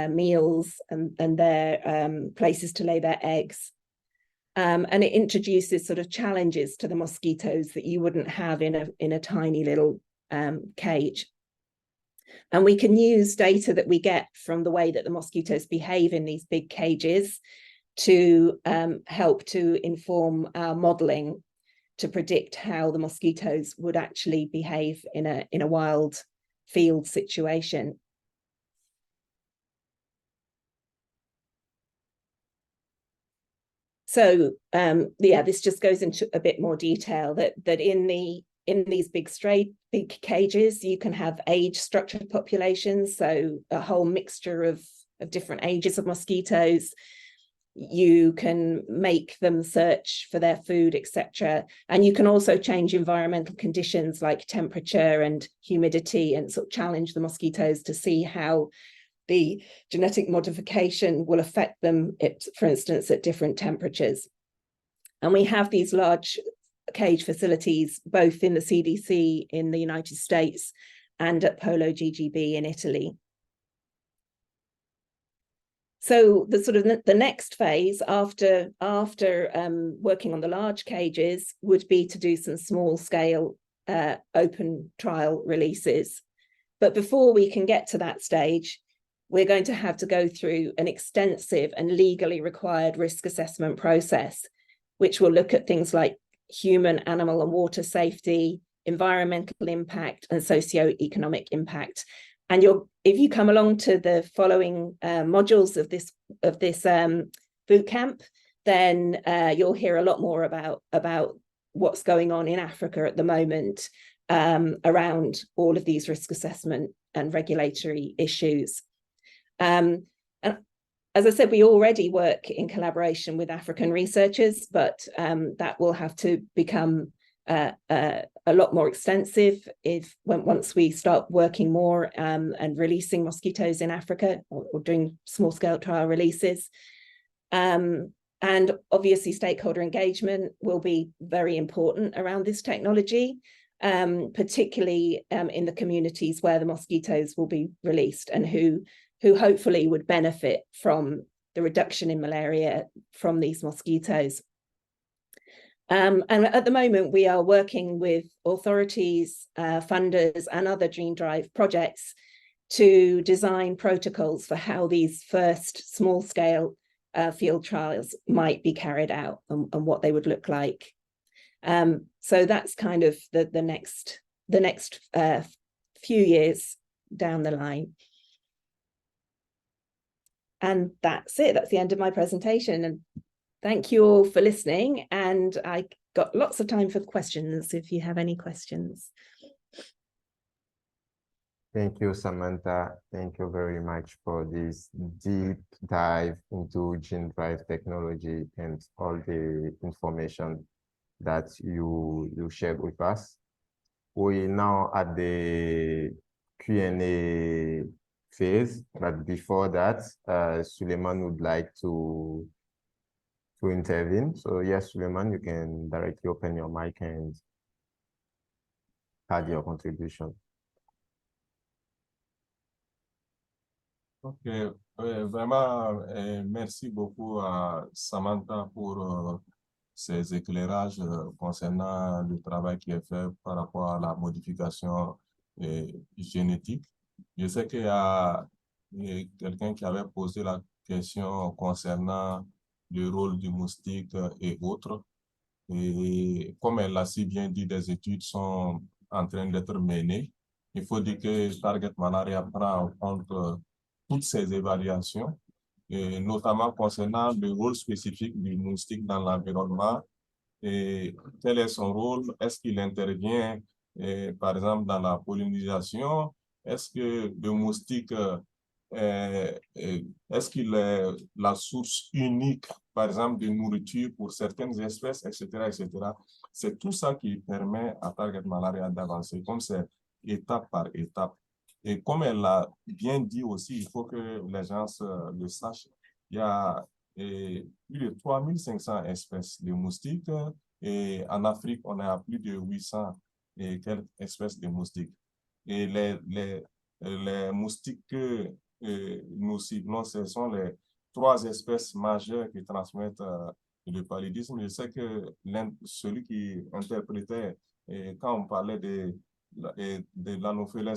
meals and their places to lay their eggs. And it introduces sort of challenges to the mosquitoes that you wouldn't have in a tiny little cage. And we can use data that we get from the way that the mosquitoes behave in these big cages to help to inform our modeling to predict how the mosquitoes would actually behave in a wild field situation. So yeah, this just goes into a bit more detail that in these big cages, you can have age structured populations, so a whole mixture of different ages of mosquitoes. You can make them search for their food, etc. And you can also change environmental conditions like temperature and humidity and sort of challenge the mosquitoes to see how the genetic modification will affect them, for instance, at different temperatures. And we have these large cage facilities, both in the CDC in the United States and at Polo GGB in Italy. So the sort of the next phase after working on the large cages would be to do some small scale open trial releases. But before we can get to that stage, we're going to have to go through an extensive and legally required risk assessment process, which will look at things like human, animal and water safety, environmental impact and socio-economic impact. And if you come along to the following modules of this boot camp, then you'll hear a lot more about what's going on in Africa at the moment around all of these risk assessment and regulatory issues. And as I said, we already work in collaboration with African researchers, but that will have to become a lot more extensive once we start working more and releasing mosquitoes in Africa or doing small scale trial releases. And obviously stakeholder engagement will be very important around this technology, particularly in the communities where the mosquitoes will be released and who hopefully would benefit from the reduction in malaria from these mosquitoes. And at the moment, we are working with authorities, funders, and other Gene Drive projects to design protocols for how these first small-scale field trials might be carried out and what they would look like. So that's kind of the next few years down the line. And that's it. That's the end of my presentation. And thank you all for listening. And I got lots of time for questions if you have any questions. Thank you, Samantha. Thank you very much for this deep dive into Gene Drive technology and all the information that you shared with us. We now at the Q&A phase, but before that, Suleiman would like to intervene. So yes, Suleiman, you can directly open your mic and add your contribution. Ok, vraiment, merci beaucoup à Samantha pour ces éclairages concernant le travail qui est fait par rapport à la modification génétique. Je sais qu'il y a quelqu'un qui avait posé la question concernant le rôle du moustique et autres. Et comme elle l'a si bien dit, des études sont en train d'être menées. Il faut dire que Target Malaria prend en compte toutes ces évaluations, et notamment concernant le rôle spécifique du moustique dans l'environnement. Et quel est son rôle? Est-ce qu'il intervient, par exemple, dans la pollinisation? Est-ce que le moustique, est-ce qu'il est la source unique, par exemple, de nourriture pour certaines espèces, etc., etc. C'est tout ça qui permet à Target Malaria d'avancer, comme c'est étape par étape. Et comme elle l'a bien dit aussi, il faut que les gens le sachent, il y a plus de 3500 espèces de moustiques et en Afrique, on est à plus de 800 et quelques espèces de moustiques. Et les moustiques que nous ciblons, ce sont les 3 espèces majeures qui transmettent le paludisme. Je sais que celui qui interprétait, quand on parlait de l'Anopheles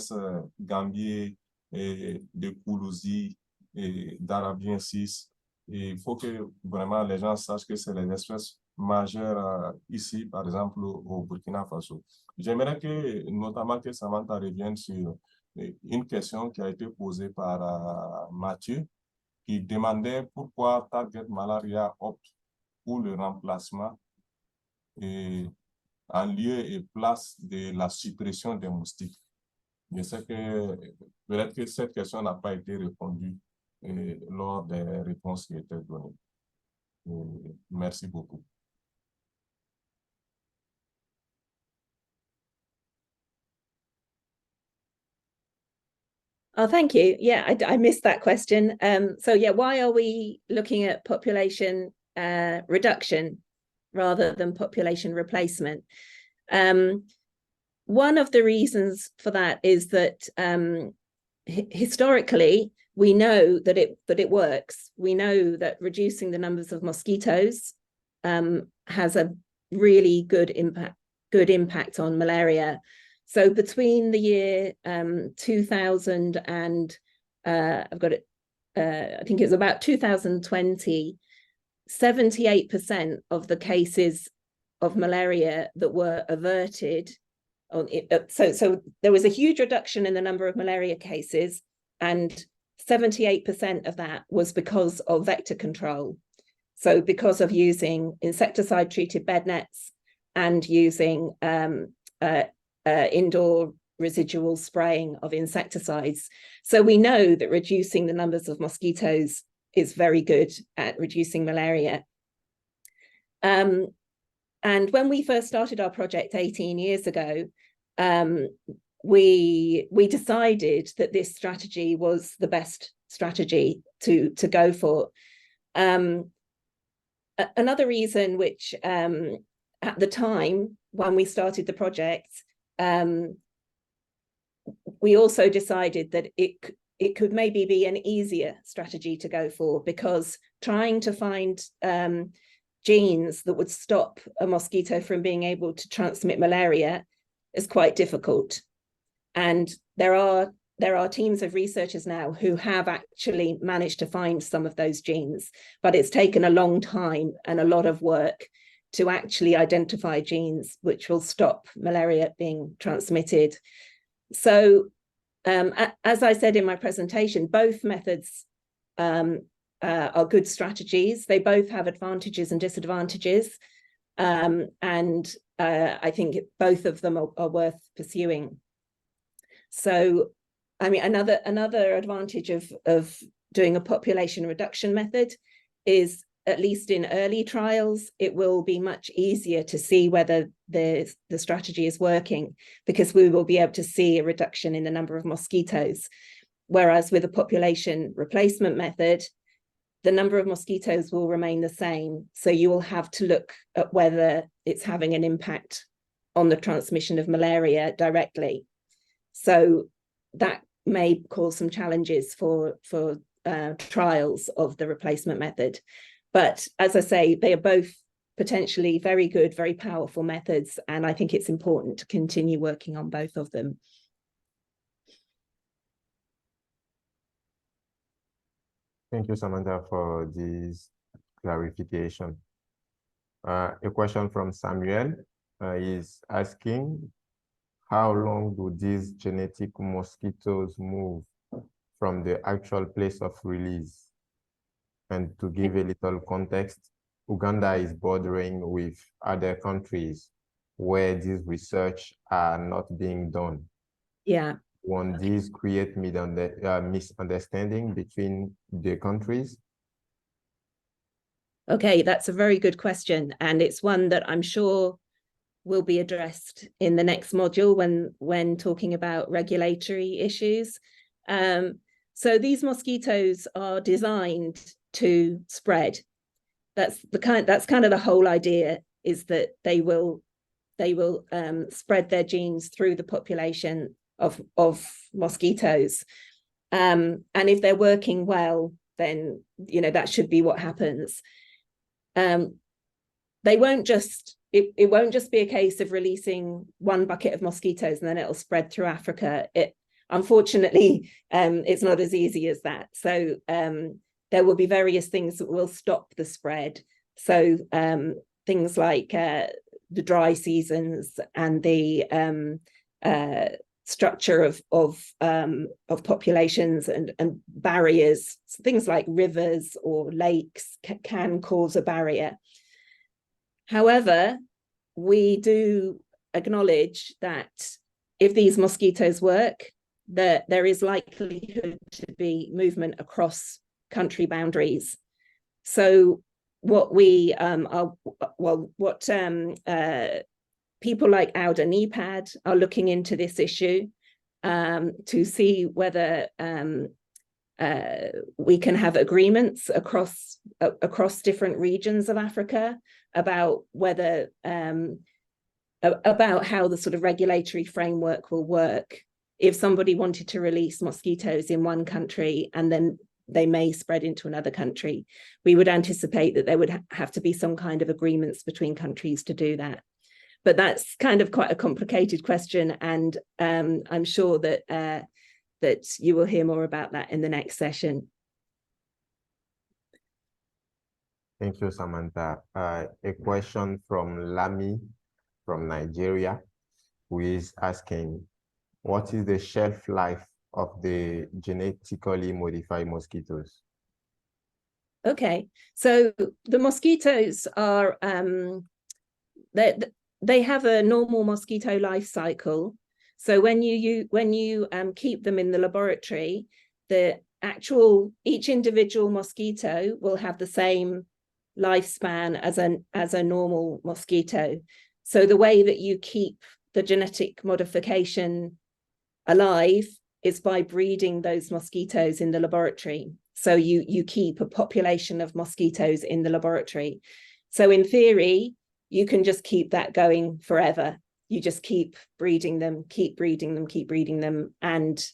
gambier, et de Koulouzi et d'Arabiensis. Et il faut que vraiment les gens sachent que c'est les espèces majeures ici, par exemple, au Burkina Faso. J'aimerais que, notamment, que Samantha revienne sur une question qui a été posée par Mathieu, qui demandait pourquoi Target Malaria opte pour le remplacement en lieu et place de la suppression des moustiques. Je sais que peut-être que cette question n'a pas été répondue lors des réponses qui étaient données. Merci beaucoup. Oh, thank you. Yeah, I missed that question. So yeah, why are we looking at population reduction rather than population replacement? One of the reasons for that is that historically, we know that it works. We know that reducing the numbers of mosquitoes has a really good impact on malaria. So between the year 2000 and I've got it, I think it was about 2020, 78% of the cases of malaria that were averted. So there was a huge reduction in the number of malaria cases, and 78% of that was because of vector control. So because of using insecticide-treated bed nets and using indoor residual spraying of insecticides. So we know that reducing the numbers of mosquitoes is very good at reducing malaria. And when we first started our project 18 years ago, we decided that this strategy was the best strategy to go for. Another reason which at the time when we started the project, we also decided that it it could maybe be an easier strategy to go for, because trying to find genes that would stop a mosquito from being able to transmit malaria is quite difficult. And there are teams of researchers now who have actually managed to find some of those genes, but it's taken a long time and a lot of work to actually identify genes which will stop malaria being transmitted. So as I said in my presentation, both methods are good strategies. They both have advantages and disadvantages. And I think both of them are worth pursuing. So, I mean, another advantage of doing a population reduction method is, at least in early trials, it will be much easier to see whether the strategy is working, because we will be able to see a reduction in the number of mosquitoes. Whereas with a population replacement method, the number of mosquitoes will remain the same. So you will have to look at whether it's having an impact on the transmission of malaria directly. So that may cause some challenges for trials of the replacement method. But as I say, they are both potentially very good, very powerful methods, and I think it's important to continue working on both of them. Thank you, Samantha, for this clarification. A question from Samuel is asking, how long do these genetic mosquitoes move from the actual place of release? And to give a little context, Uganda is bordering with other countries where this research are not being done. Yeah. Won't this create misunderstanding between the countries? Okay, that's a very good question. And it's one that I'm sure will be addressed in the next module when talking about regulatory issues. So these mosquitoes are designed to spread. That's kind of the whole idea, is that they will spread their genes through the population of mosquitoes. And if they're working well, then that should be what happens. They won't just it won't just be a case of releasing one bucket of mosquitoes and then it'll spread through Africa. Unfortunately, it's not as easy as that. So there will be various things that will stop the spread. So things like the dry seasons and the structure of populations and barriers, things like rivers or lakes can cause a barrier. However, we do acknowledge that if these mosquitoes work, that there is likelihood to be movement across country boundaries. So what we people like Auda NEPAD are looking into this issue to see whether we can have agreements across different regions of Africa about whether about how the sort of regulatory framework will work if somebody wanted to release mosquitoes in one country and then they may spread into another country. We would anticipate that there would have to be some kind of agreements between countries to do that. But that's kind of quite a complicated question, and I'm sure that that you will hear more about that in the next session. Thank you, Samantha. A question from Lami from Nigeria, who is asking, what is the shelf life of the genetically modified mosquitoes? Okay, so the mosquitoes are, they have a normal mosquito life cycle. So when you keep them in the laboratory, each individual mosquito will have the same lifespan as a normal mosquito. So the way that you keep the genetic modification alive is by breeding those mosquitoes in the laboratory. So you keep a population of mosquitoes in the laboratory. So in theory, you can just keep that going forever. You just keep breeding them, keep breeding them, keep breeding them. And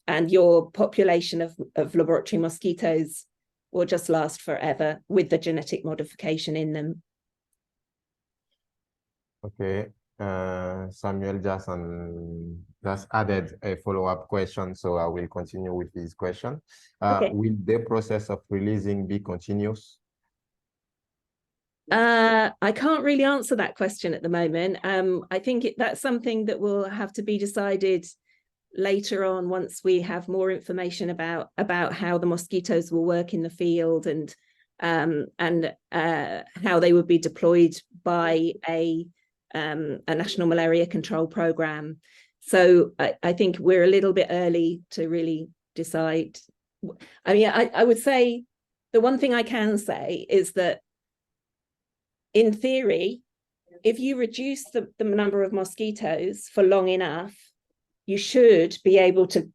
your population of laboratory mosquitoes will just last forever with the genetic modification in them. Okay. Samuel just added a follow-up question, so I will continue with his question. Okay. Will the process of releasing be continuous? I can't really answer that question at the moment. I think that's something that will have to be decided later on once we have more information about how the mosquitoes will work in the field and how they would be deployed by a national malaria control program. So I think we're a little bit early to really decide. I mean, I would say the one thing I can say is that in theory, if you reduce the number of mosquitoes for long enough, you should be able to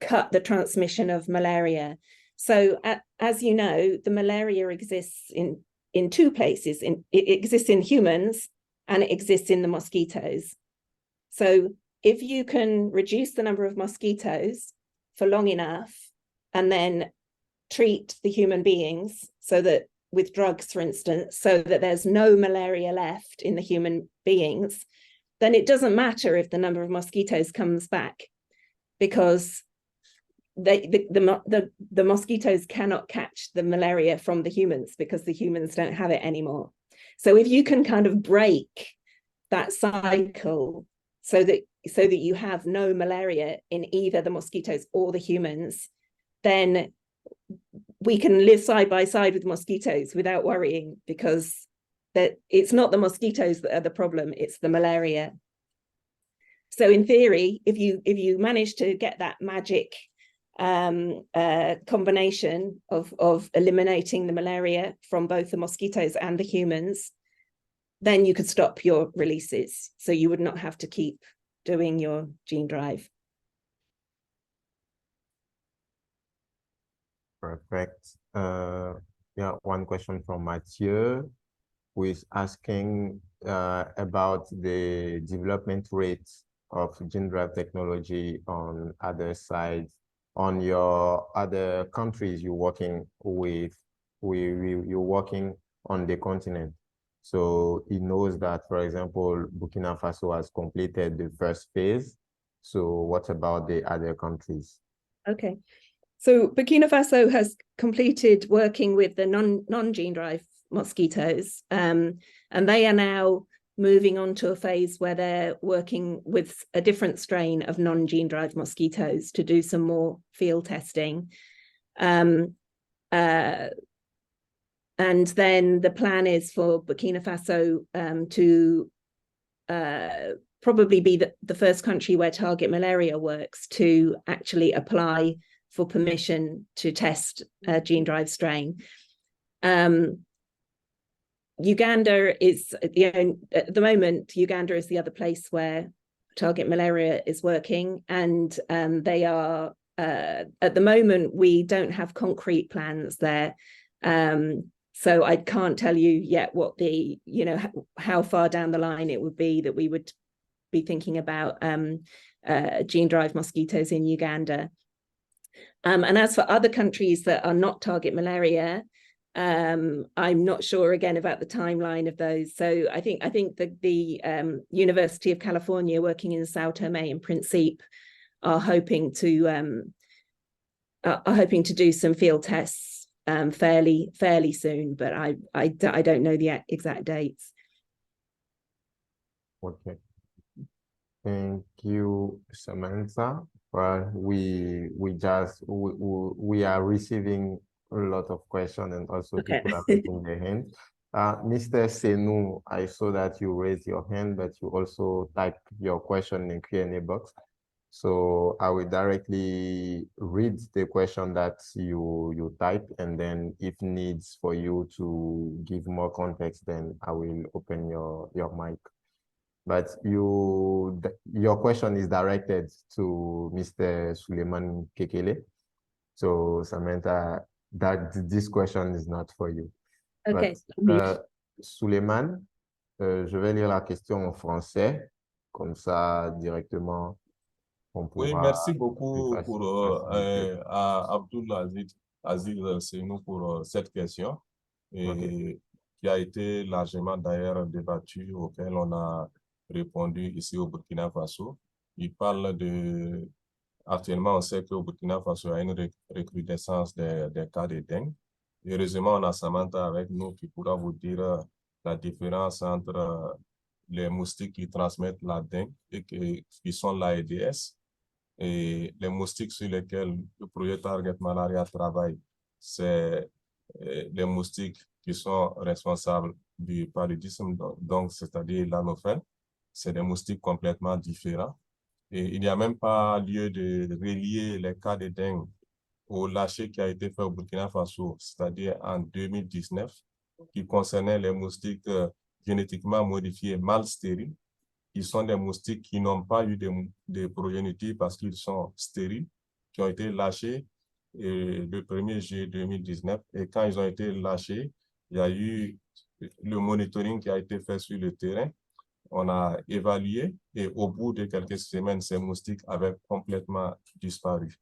cut the transmission of malaria. So as you know, the malaria exists in two places. It exists in humans and it exists in the mosquitoes. So if you can reduce the number of mosquitoes for long enough and then treat the human beings so that with drugs, for instance, so that there's no malaria left in the human beings, then it doesn't matter if the number of mosquitoes comes back, because the mosquitoes cannot catch the malaria from the humans because the humans don't have it anymore. So if you can kind of break that cycle so that you have no malaria in either the mosquitoes or the humans, then we can live side by side with mosquitoes without worrying, because that it's not the mosquitoes that are the problem, it's the malaria. So in theory, if you manage to get that magic combination of eliminating the malaria from both the mosquitoes and the humans, then you could stop your releases. So you would not have to keep doing your gene drive. Perfect. Yeah, one question from Mathieu, who is asking about the development rate of gene drive technology on other sides, on your other countries you're working with, you're working on the continent. So he knows that, for example, Burkina Faso has completed the first phase. So what about the other countries? Okay. So Burkina Faso has completed working with the non-gene drive mosquitoes, and they are now moving on to a phase where they're working with a different strain of non-gene drive mosquitoes to do some more field testing. And then the plan is for Burkina Faso to probably be the first country where target malaria works to actually apply for permission to test a gene drive strain. Uganda is, at the moment, Uganda is the other place where target malaria is working, and they are, at the moment, we don't have concrete plans there. So I can't tell you yet what the, how far down the line it would be that we would be thinking about gene drive mosquitoes in Uganda. And as for other countries that are not target malaria, I'm not sure again about the timeline of those. So I think the University of California, working in Sao Tome and Principe, are hoping to do some field tests fairly soon, but I don't know the exact dates. Okay. Thank you, Samantha. Well, we are receiving a lot of questions, and also people are raising their hands. Mr. Senu, I saw that you raised your hand, but you also typed your question in Q&A box. So I will directly read the question that you type, and then if needs for you to give more context, then I will open your mic. But your question is directed to Mr. Suleiman Kekele. So Samantha, this question is not for you. Okay. Suleiman, je vais lire la question en français, comme ça directement qu'on Oui, pourra merci plus beaucoup pour faciliter. à Abdul Aziz Seynou pour cette question et qui a été largement d'ailleurs débattue, auquel on a répondu ici au Burkina Faso. Il parle de... Actuellement, on sait qu'au Burkina Faso, il y a une recrudescence des cas de dengue. Heureusement, on a Samantha avec nous qui pourra vous dire la différence entre les moustiques qui transmettent la dengue et qui sont l'AEDS. Et les moustiques sur lesquels le projet Target Malaria travaille, c'est les moustiques qui sont responsables du paludisme, donc c'est-à-dire l'anophèle. C'est des moustiques complètement différents. Et il n'y a même pas lieu de relier les cas de dengue au lâcher qui a été fait au Burkina Faso, c'est-à-dire en 2019, qui concernait les moustiques génétiquement modifiés mal stériles, qui sont des moustiques qui n'ont pas eu de progéniture parce qu'ils sont stériles, qui ont été lâchés le 1er juillet 2019. Et quand ils ont été lâchés, il y a eu le monitoring qui a été fait sur le terrain. On a évalué et au bout de quelques semaines, ces moustiques avaient complètement disparu.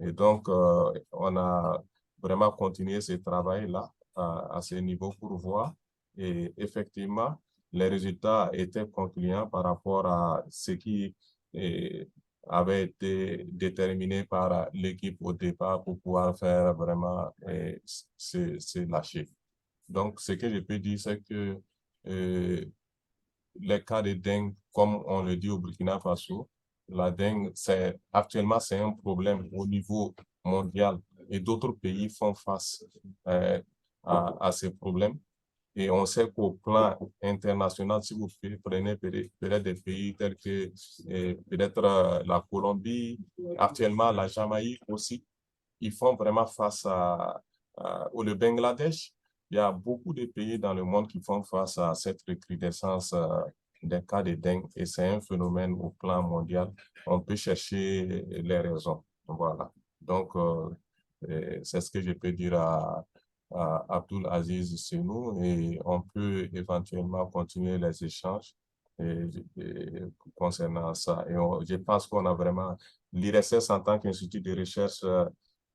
Et donc, on a vraiment continué ce travail-là à ce niveau pour voir. Et effectivement, les résultats étaient concluants par rapport à ce qui avait été déterminé par l'équipe au départ pour pouvoir faire vraiment ce lâcher. Donc, ce que je peux dire, c'est que les cas de dengue, comme on le dit au Burkina Faso, la dengue, actuellement, c'est un problème au niveau mondial et d'autres pays font face à ces problèmes. Et on sait qu'au plan international, si vous prenez peut-être des pays tels que peut-être la Colombie, actuellement la Jamaïque aussi, ils font vraiment face au Bangladesh. Il y a beaucoup de pays dans le monde qui font face à cette recrudescence des cas de dengue et c'est un phénomène au plan mondial. On peut chercher les raisons. Voilà. Donc, c'est ce que je peux dire à Abdul Aziz Senou et on peut éventuellement continuer les échanges concernant ça. Et je pense qu'on a vraiment l'IRSS en tant qu'institut de recherche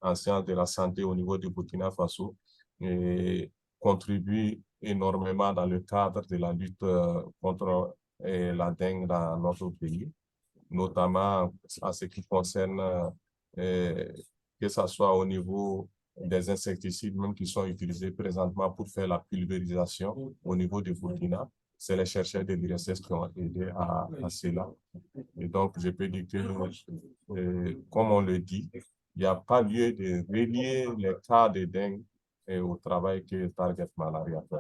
en sciences de la santé au niveau du Burkina Faso et contribue énormément dans le cadre de la lutte contre la dengue dans notre pays, notamment en ce qui concerne que ce soit au niveau des insecticides même qui sont utilisés présentement pour faire la pulvérisation au niveau du Burkina. C'est les chercheurs de l'IRSS qui ont aidé à cela. Et donc, je peux dire que, comme on le dit, il n'y a pas lieu de relier les cas de dengue au travail que Target Malaria fait.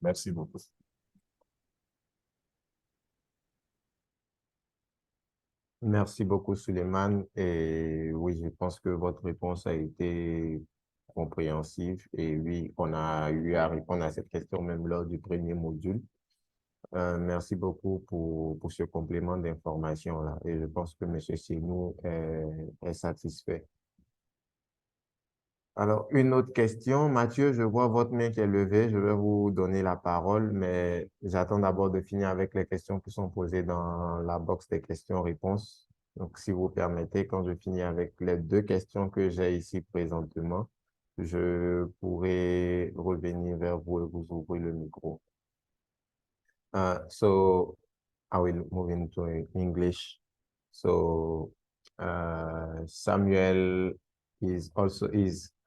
Merci beaucoup. Merci beaucoup, Suleiman. Et oui, je pense que votre réponse a été compréhensive. Et oui, on a eu à répondre à cette question même lors du premier module. Merci beaucoup pour ce complément d'information-là. Et je pense que M. Senou est satisfait. Alors, une autre question. Mathieu, je vois votre main qui est levée. Je vais vous donner la parole, mais j'attends d'abord de finir avec les questions qui sont posées dans la box des questions-réponses. Donc, si vous permettez, quand je finis avec les deux questions que j'ai ici présentement, je pourrai revenir vers vous et vous ouvrir le micro. So I will move into English. So Samuel is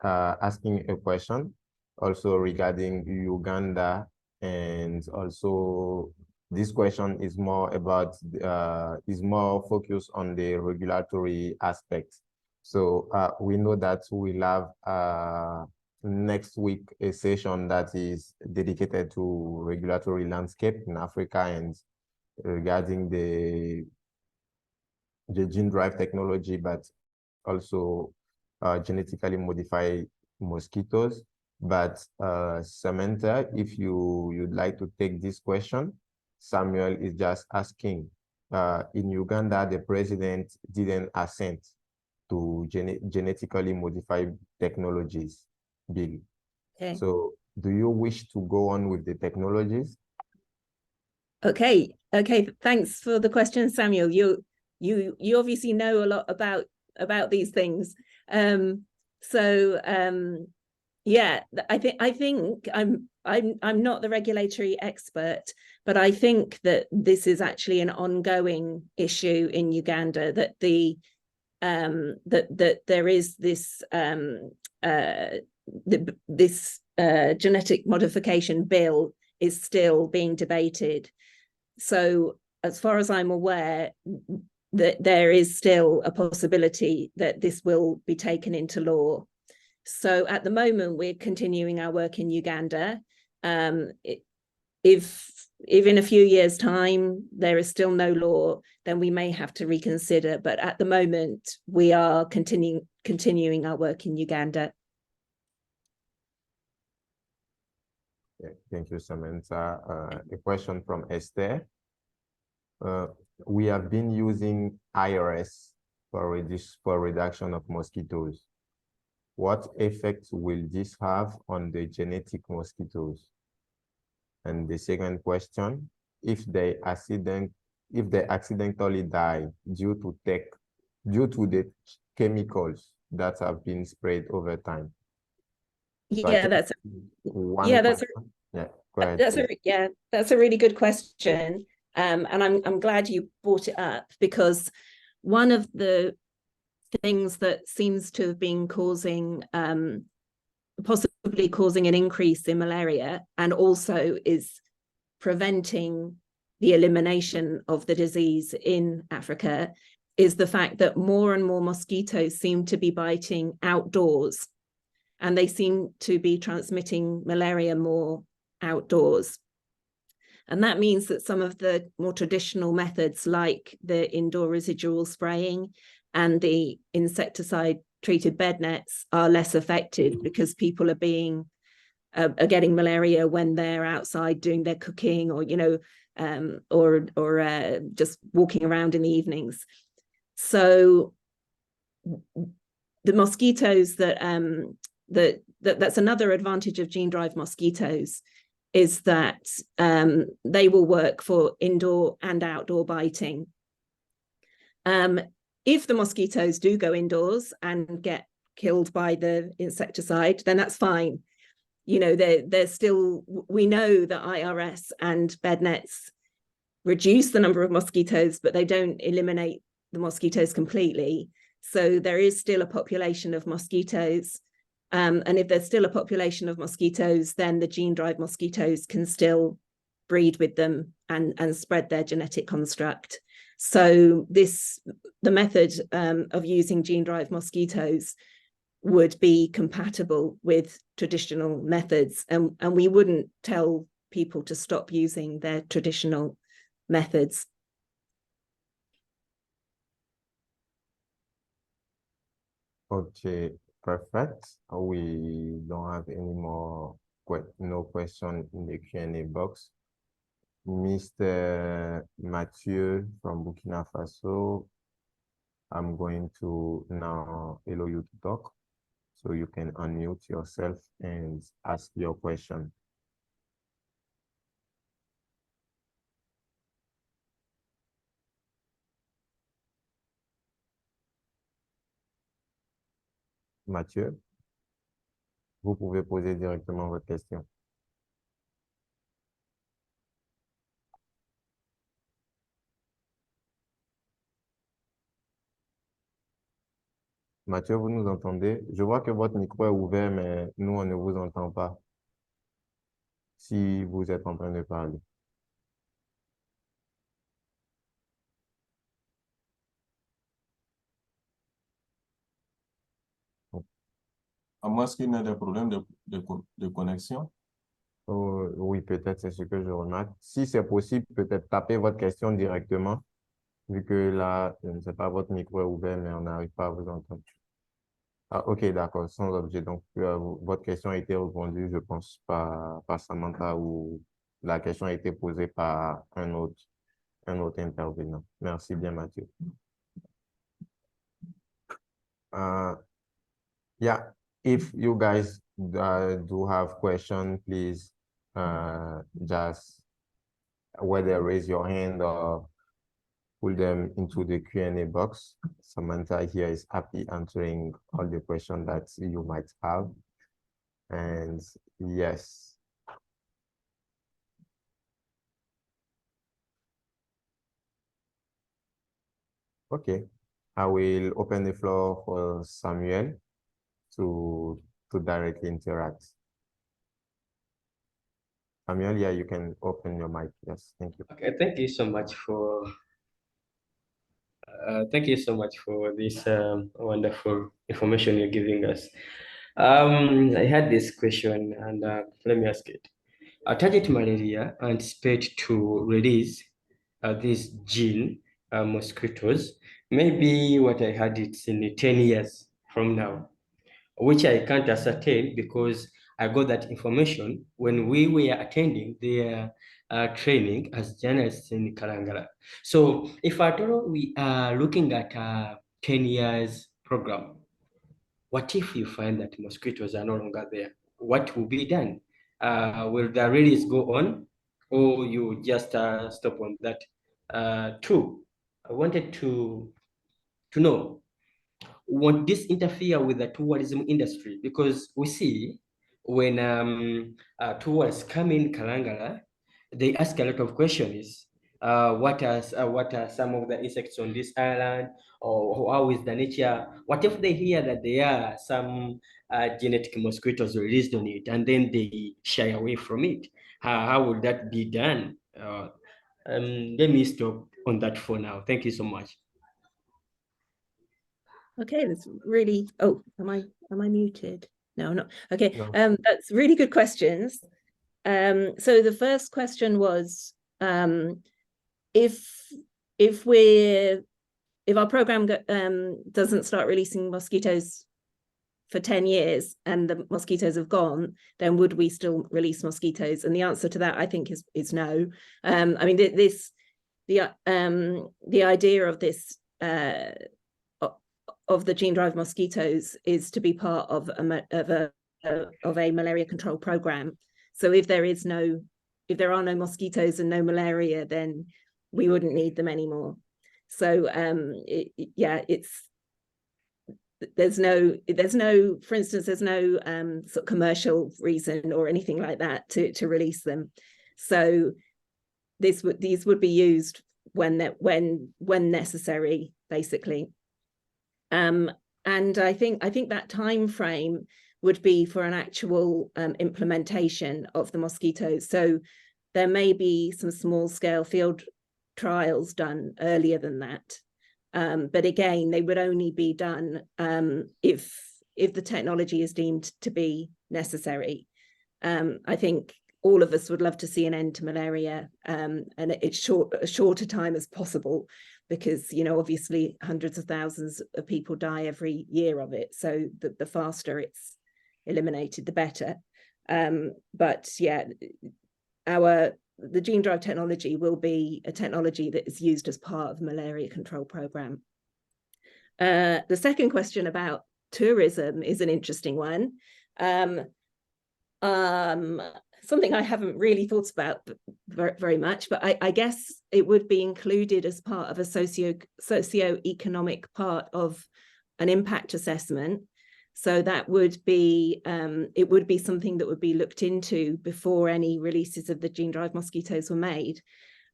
asking a question also regarding Uganda, and also this question is more about is more focused on the regulatory aspect. So we know that we'll have next week a session that is dedicated to regulatory landscape in Africa and regarding the gene-drive technology, but also genetically modified mosquitoes. But Samantha, if you'd like to take this question, Samuel is just asking, in Uganda, the president didn't assent to genetically modified technologies bill. Okay. So do you wish to go on with the technologies? Okay. Thanks for the question, Samuel. you obviously know a lot about these things. Yeah, I think I'm not the regulatory expert, but I think that this is actually an ongoing issue in Uganda, that that there is this genetic modification bill is still being debated. So as far as I'm aware, that there is still a possibility that this will be taken into law. So at the moment, we're continuing our work in Uganda. If in a few years' time there is still no law, then we may have to reconsider. But at the moment, we are continuing our work in Uganda. Yeah, thank you, Samantha. A question from Esther. We have been using IRS for reduction of mosquitoes. What effect will this have on the genetic mosquitoes? And the second question, if they accidentally die due to the chemicals that have been sprayed over time. So Yeah, that's go ahead. That's a really good question. And I'm glad you brought it up, because one of the things that seems to have been possibly causing an increase in malaria, and also is preventing the elimination of the disease in Africa, is the fact that more and more mosquitoes seem to be biting outdoors, and they seem to be transmitting malaria more outdoors. And that means that some of the more traditional methods, like the indoor residual spraying and the insecticide treated bed nets, are less effective, because people are getting malaria when they're outside doing their cooking, or just walking around in the evenings. So the mosquitoes that's another advantage of gene drive mosquitoes, is that they will work for indoor and outdoor biting. If the mosquitoes do go indoors and get killed by the insecticide, then that's fine. They're still, we know that IRS and bed nets reduce the number of mosquitoes, but they don't eliminate the mosquitoes completely. So there is still a population of mosquitoes. And if there's still a population of mosquitoes, then the gene drive mosquitoes can still breed with them and spread their genetic construct. So the method of using gene drive mosquitoes would be compatible with traditional methods, and we wouldn't tell people to stop using their traditional methods. Okay, perfect. We don't have any more no question in the Q&A box. Mr. Mathieu from Burkina Faso, I'm going to now allow you to talk, so you can unmute yourself and ask your question. Mathieu, vous pouvez poser directement votre question. Mathieu, vous nous entendez? Je vois que votre micro est ouvert, mais nous, on ne vous entend pas si vous êtes en train de parler. À moins qu'il y ait des problèmes de connexion. Oh, oui, peut-être, c'est ce que je remarque. Si c'est possible, peut-être taper votre question directement, vu que là, je ne sais pas, votre micro est ouvert, mais on n'arrive pas à vous entendre. Ah, ok, d'accord, sans objet. Donc, votre question a été répondue, je pense, par Samantha, ou la question a été posée par un autre intervenant. Merci bien, Mathieu. Yeah, if you guys do have questions, please just whether raise your hand or put them into the Q&A box. Samantha here is happy answering all the questions that you might have. And yes. Okay, I will open the floor for Samuel to directly interact. Samuel, yeah, you can open your mic. Yes, thank you. Okay, thank you so much for this wonderful information you're giving us. I had this question, and let me ask it. Target malaria anticipate to release this gene, mosquitoes. Maybe what I had it's in 10 years from now, which I can't ascertain because I got that information when we were attending their training as journalists in Kalangala. So if at all we are looking at a 10 years program, what if you find that mosquitoes are no longer there? What will be done? Will the release go on, or you just stop on that? Two, I wanted to know, won't this interfere with the tourism industry? Because we see when tourists come in Kalangala, they ask a lot of questions. What are some of the insects on this island, or how is the nature? What if they hear that there are some genetic mosquitoes released on it, and then they shy away from it? How would that be done? Let me stop on that for now. Thank you so much. Okay, that's really, oh, am I muted? No, I'm not. Okay, No. That's really good questions. So the first question was, if our program doesn't start releasing mosquitoes for 10 years and the mosquitoes have gone, then would we still release mosquitoes? And the answer to that, I think, is no. I mean, the idea of this of the gene drive mosquitoes is to be part of a malaria control program. So if there are no mosquitoes and no malaria, then we wouldn't need them anymore. So there's no, for instance, there's no sort of commercial reason or anything like that to release them. So these would be used when necessary, basically. And I think that time frame would be for an actual implementation of the mosquitoes. So there may be some small scale field trials done earlier than that. But again, they would only be done if the technology is deemed to be necessary. I think all of us would love to see an end to malaria, and it's a shorter time as possible, because, you know, obviously hundreds of thousands of people die every year of it. So the faster it's eliminated, the better. But yeah, the gene drive technology will be a technology that is used as part of the malaria control program. The second question about tourism is an interesting one. Something I haven't really thought about very much, but I guess it would be included as part of a socio-economic part of an impact assessment. So that would be, it would be something that would be looked into before any releases of the gene drive mosquitoes were made.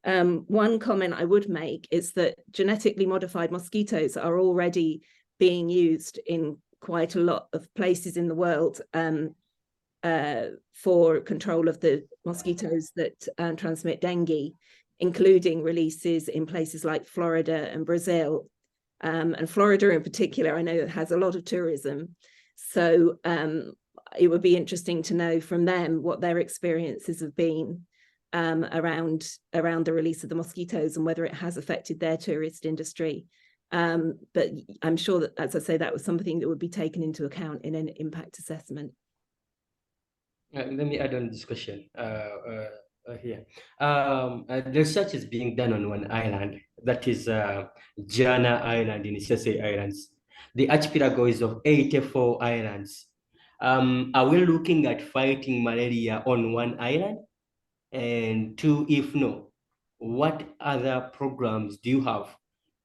One comment I would make is that genetically modified mosquitoes are already being used in quite a lot of places in the world for control of the mosquitoes that transmit dengue, including releases in places like Florida and Brazil. And Florida in particular, I know, has a lot of tourism. So it would be interesting to know from them what their experiences have been around the release of the mosquitoes and whether it has affected their tourist industry. But I'm sure that, as I say, that was something that would be taken into account in an impact assessment. Let me add on this question here. Research is being done on one island, that is Jana Island in Sese Islands. The archipelago is of 84 islands. Are we looking at fighting malaria on one island? And two, if no, what other programs do you have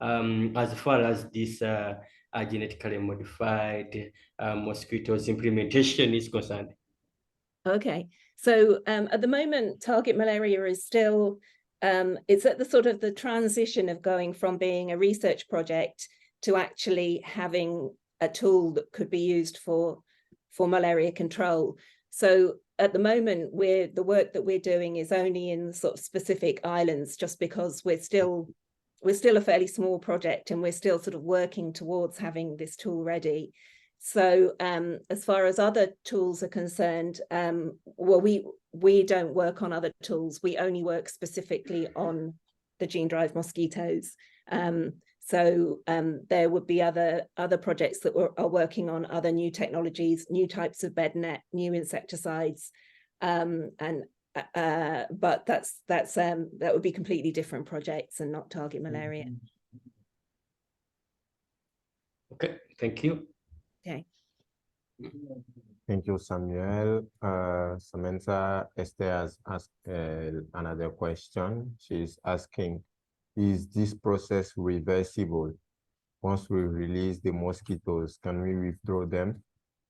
as far as this genetically modified mosquitoes implementation is concerned? Okay, so at the moment, target malaria is still, it's at the sort of the transition of going from being a research project to actually having a tool that could be used for malaria control. So at the moment, the work that we're doing is only in sort of specific islands, just because we're still a fairly small project and we're still sort of working towards having this tool ready. So as far as other tools are concerned, well, we don't work on other tools. We only work specifically on the gene-drive mosquitoes. So there would be other projects that are working on other new technologies, new types of bed net, new insecticides, but that would be completely different projects and not target malaria. Okay, thank you. Okay. Thank you, Samuel. Samantha Esther has asked another question. She's asking, is this process reversible? Once we release the mosquitoes, can we withdraw them?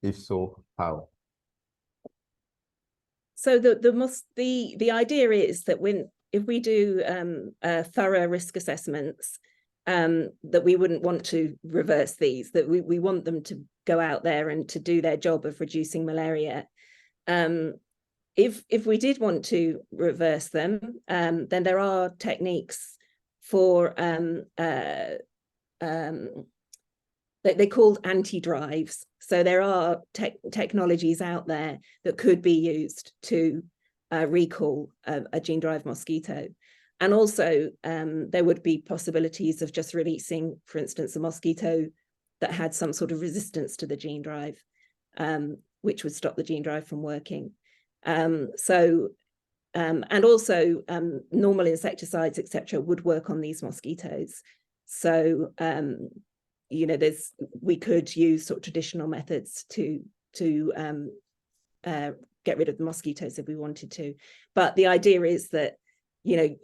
If so, how? So the idea is that if we do thorough risk assessments, that we wouldn't want to reverse these, that we want them to go out there and to do their job of reducing malaria. If we did want to reverse them, then there are techniques for they're called anti-drives. So there are technologies out there that could be used to recall a gene-drive mosquito. And also there would be possibilities of just releasing, for instance, a mosquito that had some sort of resistance to the gene drive, which would stop the gene drive from working. And also normal insecticides, etc., would work on these mosquitoes. So we could use sort of traditional methods to get rid of the mosquitoes if we wanted to. But the idea is that you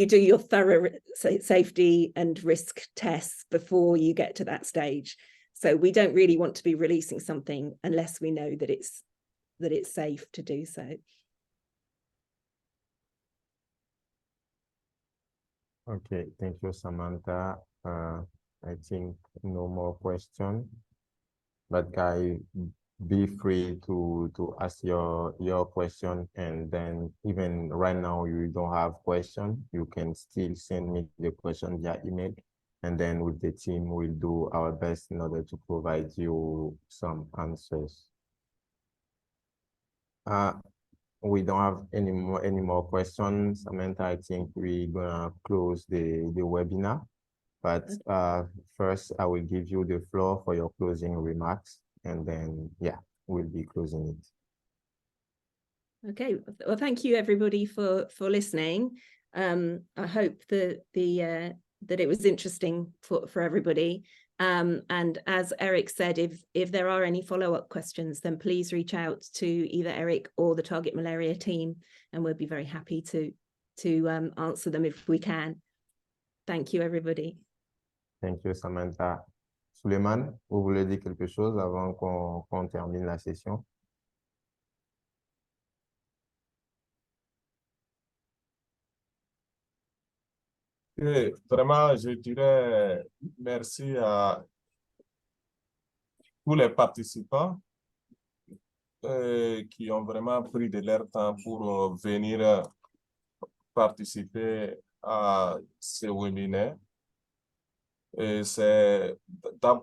do your thorough safety and risk tests before you get to that stage. So we don't really want to be releasing something unless we know that it's safe to do so. Okay, thank you, Samantha. I think no more questions, but guys, be free to ask your question, and then even right now you don't have question, you can still send me the question via email, and then with the team we'll do our best in order to provide you some answers. We don't have any more questions, Samantha. I think we're gonna close the webinar. But first, I will give you the floor for your closing remarks, and then, yeah, we'll be closing it. Okay, well, thank you everybody for listening. I hope that that it was interesting for everybody. And as Eric said, if there are any follow-up questions, then please reach out to either Eric or the Target Malaria team, and we'll be very happy to answer them if we can. Thank you, everybody. Thank you, Samantha. Suleiman, vous voulez dire quelque chose avant qu'on termine la session? Et vraiment, je dirais merci à tous les participants qui ont vraiment pris de leur temps pour venir participer à ce webinaire. Et c'est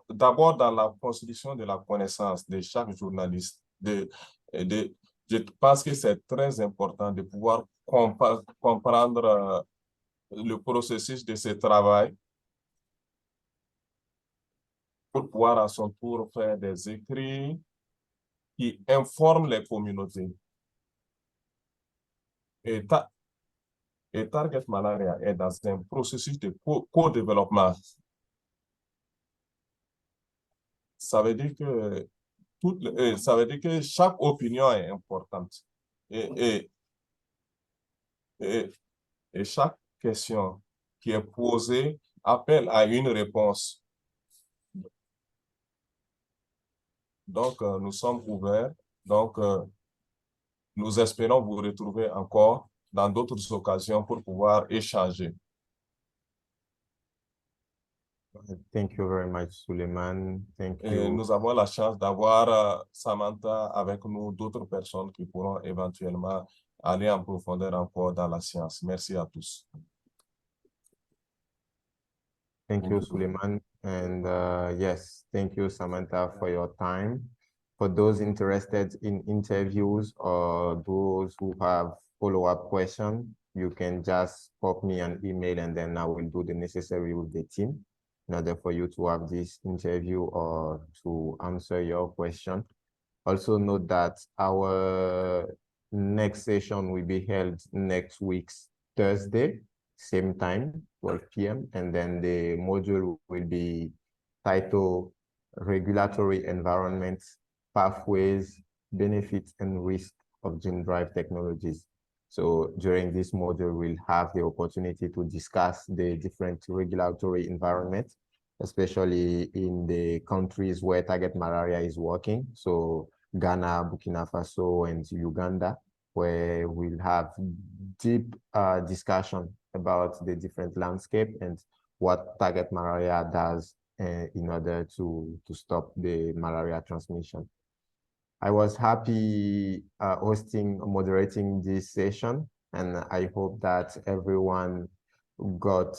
d'abord dans la construction de la connaissance de chaque journaliste. Je pense que c'est très important de pouvoir comprendre le processus de ce travail pour pouvoir à son tour faire des écrits qui informent les communautés. Et Target Malaria est dans un processus de co-développement. Ça veut dire que chaque opinion est importante. Et chaque question qui est posée appelle à une réponse. Donc, nous sommes ouverts. Donc, nous espérons vous retrouver encore dans d'autres occasions pour pouvoir échanger. Thank you very much, Suleiman. Thank Et you. nous avons la chance d'avoir Samantha avec nous, d'autres personnes qui pourront éventuellement aller en profondeur encore dans la science. Merci à tous. Thank you, Suleiman. And yes, thank you, Samantha, for your time. For those interested in interviews or those who have follow-up questions, you can just pop me an email and then I will do the necessary with the team in order for you to have this interview or to answer your question. Also note that our next session will be held next week's Thursday, same time, 12 p.m. And then the module will be titled Regulatory Environment, Pathways, Benefits and Risks of Gene-Drive Technologies. So during this module, we'll have the opportunity to discuss the different regulatory environments, especially in the countries where target malaria is working. So Ghana, Burkina Faso, and Uganda, where we'll have deep discussion about the different landscape and what target malaria does in order to stop the malaria transmission. I was happy moderating this session, and I hope that everyone got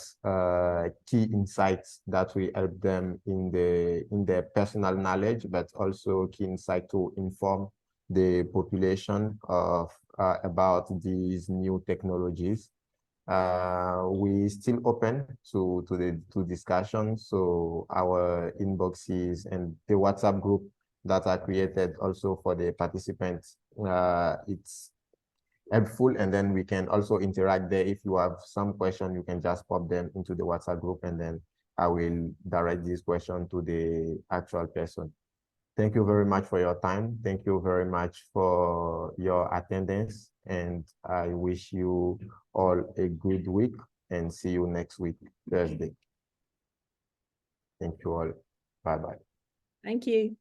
key insights that will help them in their personal knowledge, but also key insight to inform the population of about these new technologies. We still open to discussion, so our inboxes and the WhatsApp group that are created also for the participants, it's helpful, and then we can also interact there. If you have some question, you can just pop them into the WhatsApp group, and then I will direct this question to the actual person. Thank you very much for your time. Thank you very much for your attendance, and I wish you all a good week and see you next week, Thursday. Thank you all. Bye-bye. Thank you.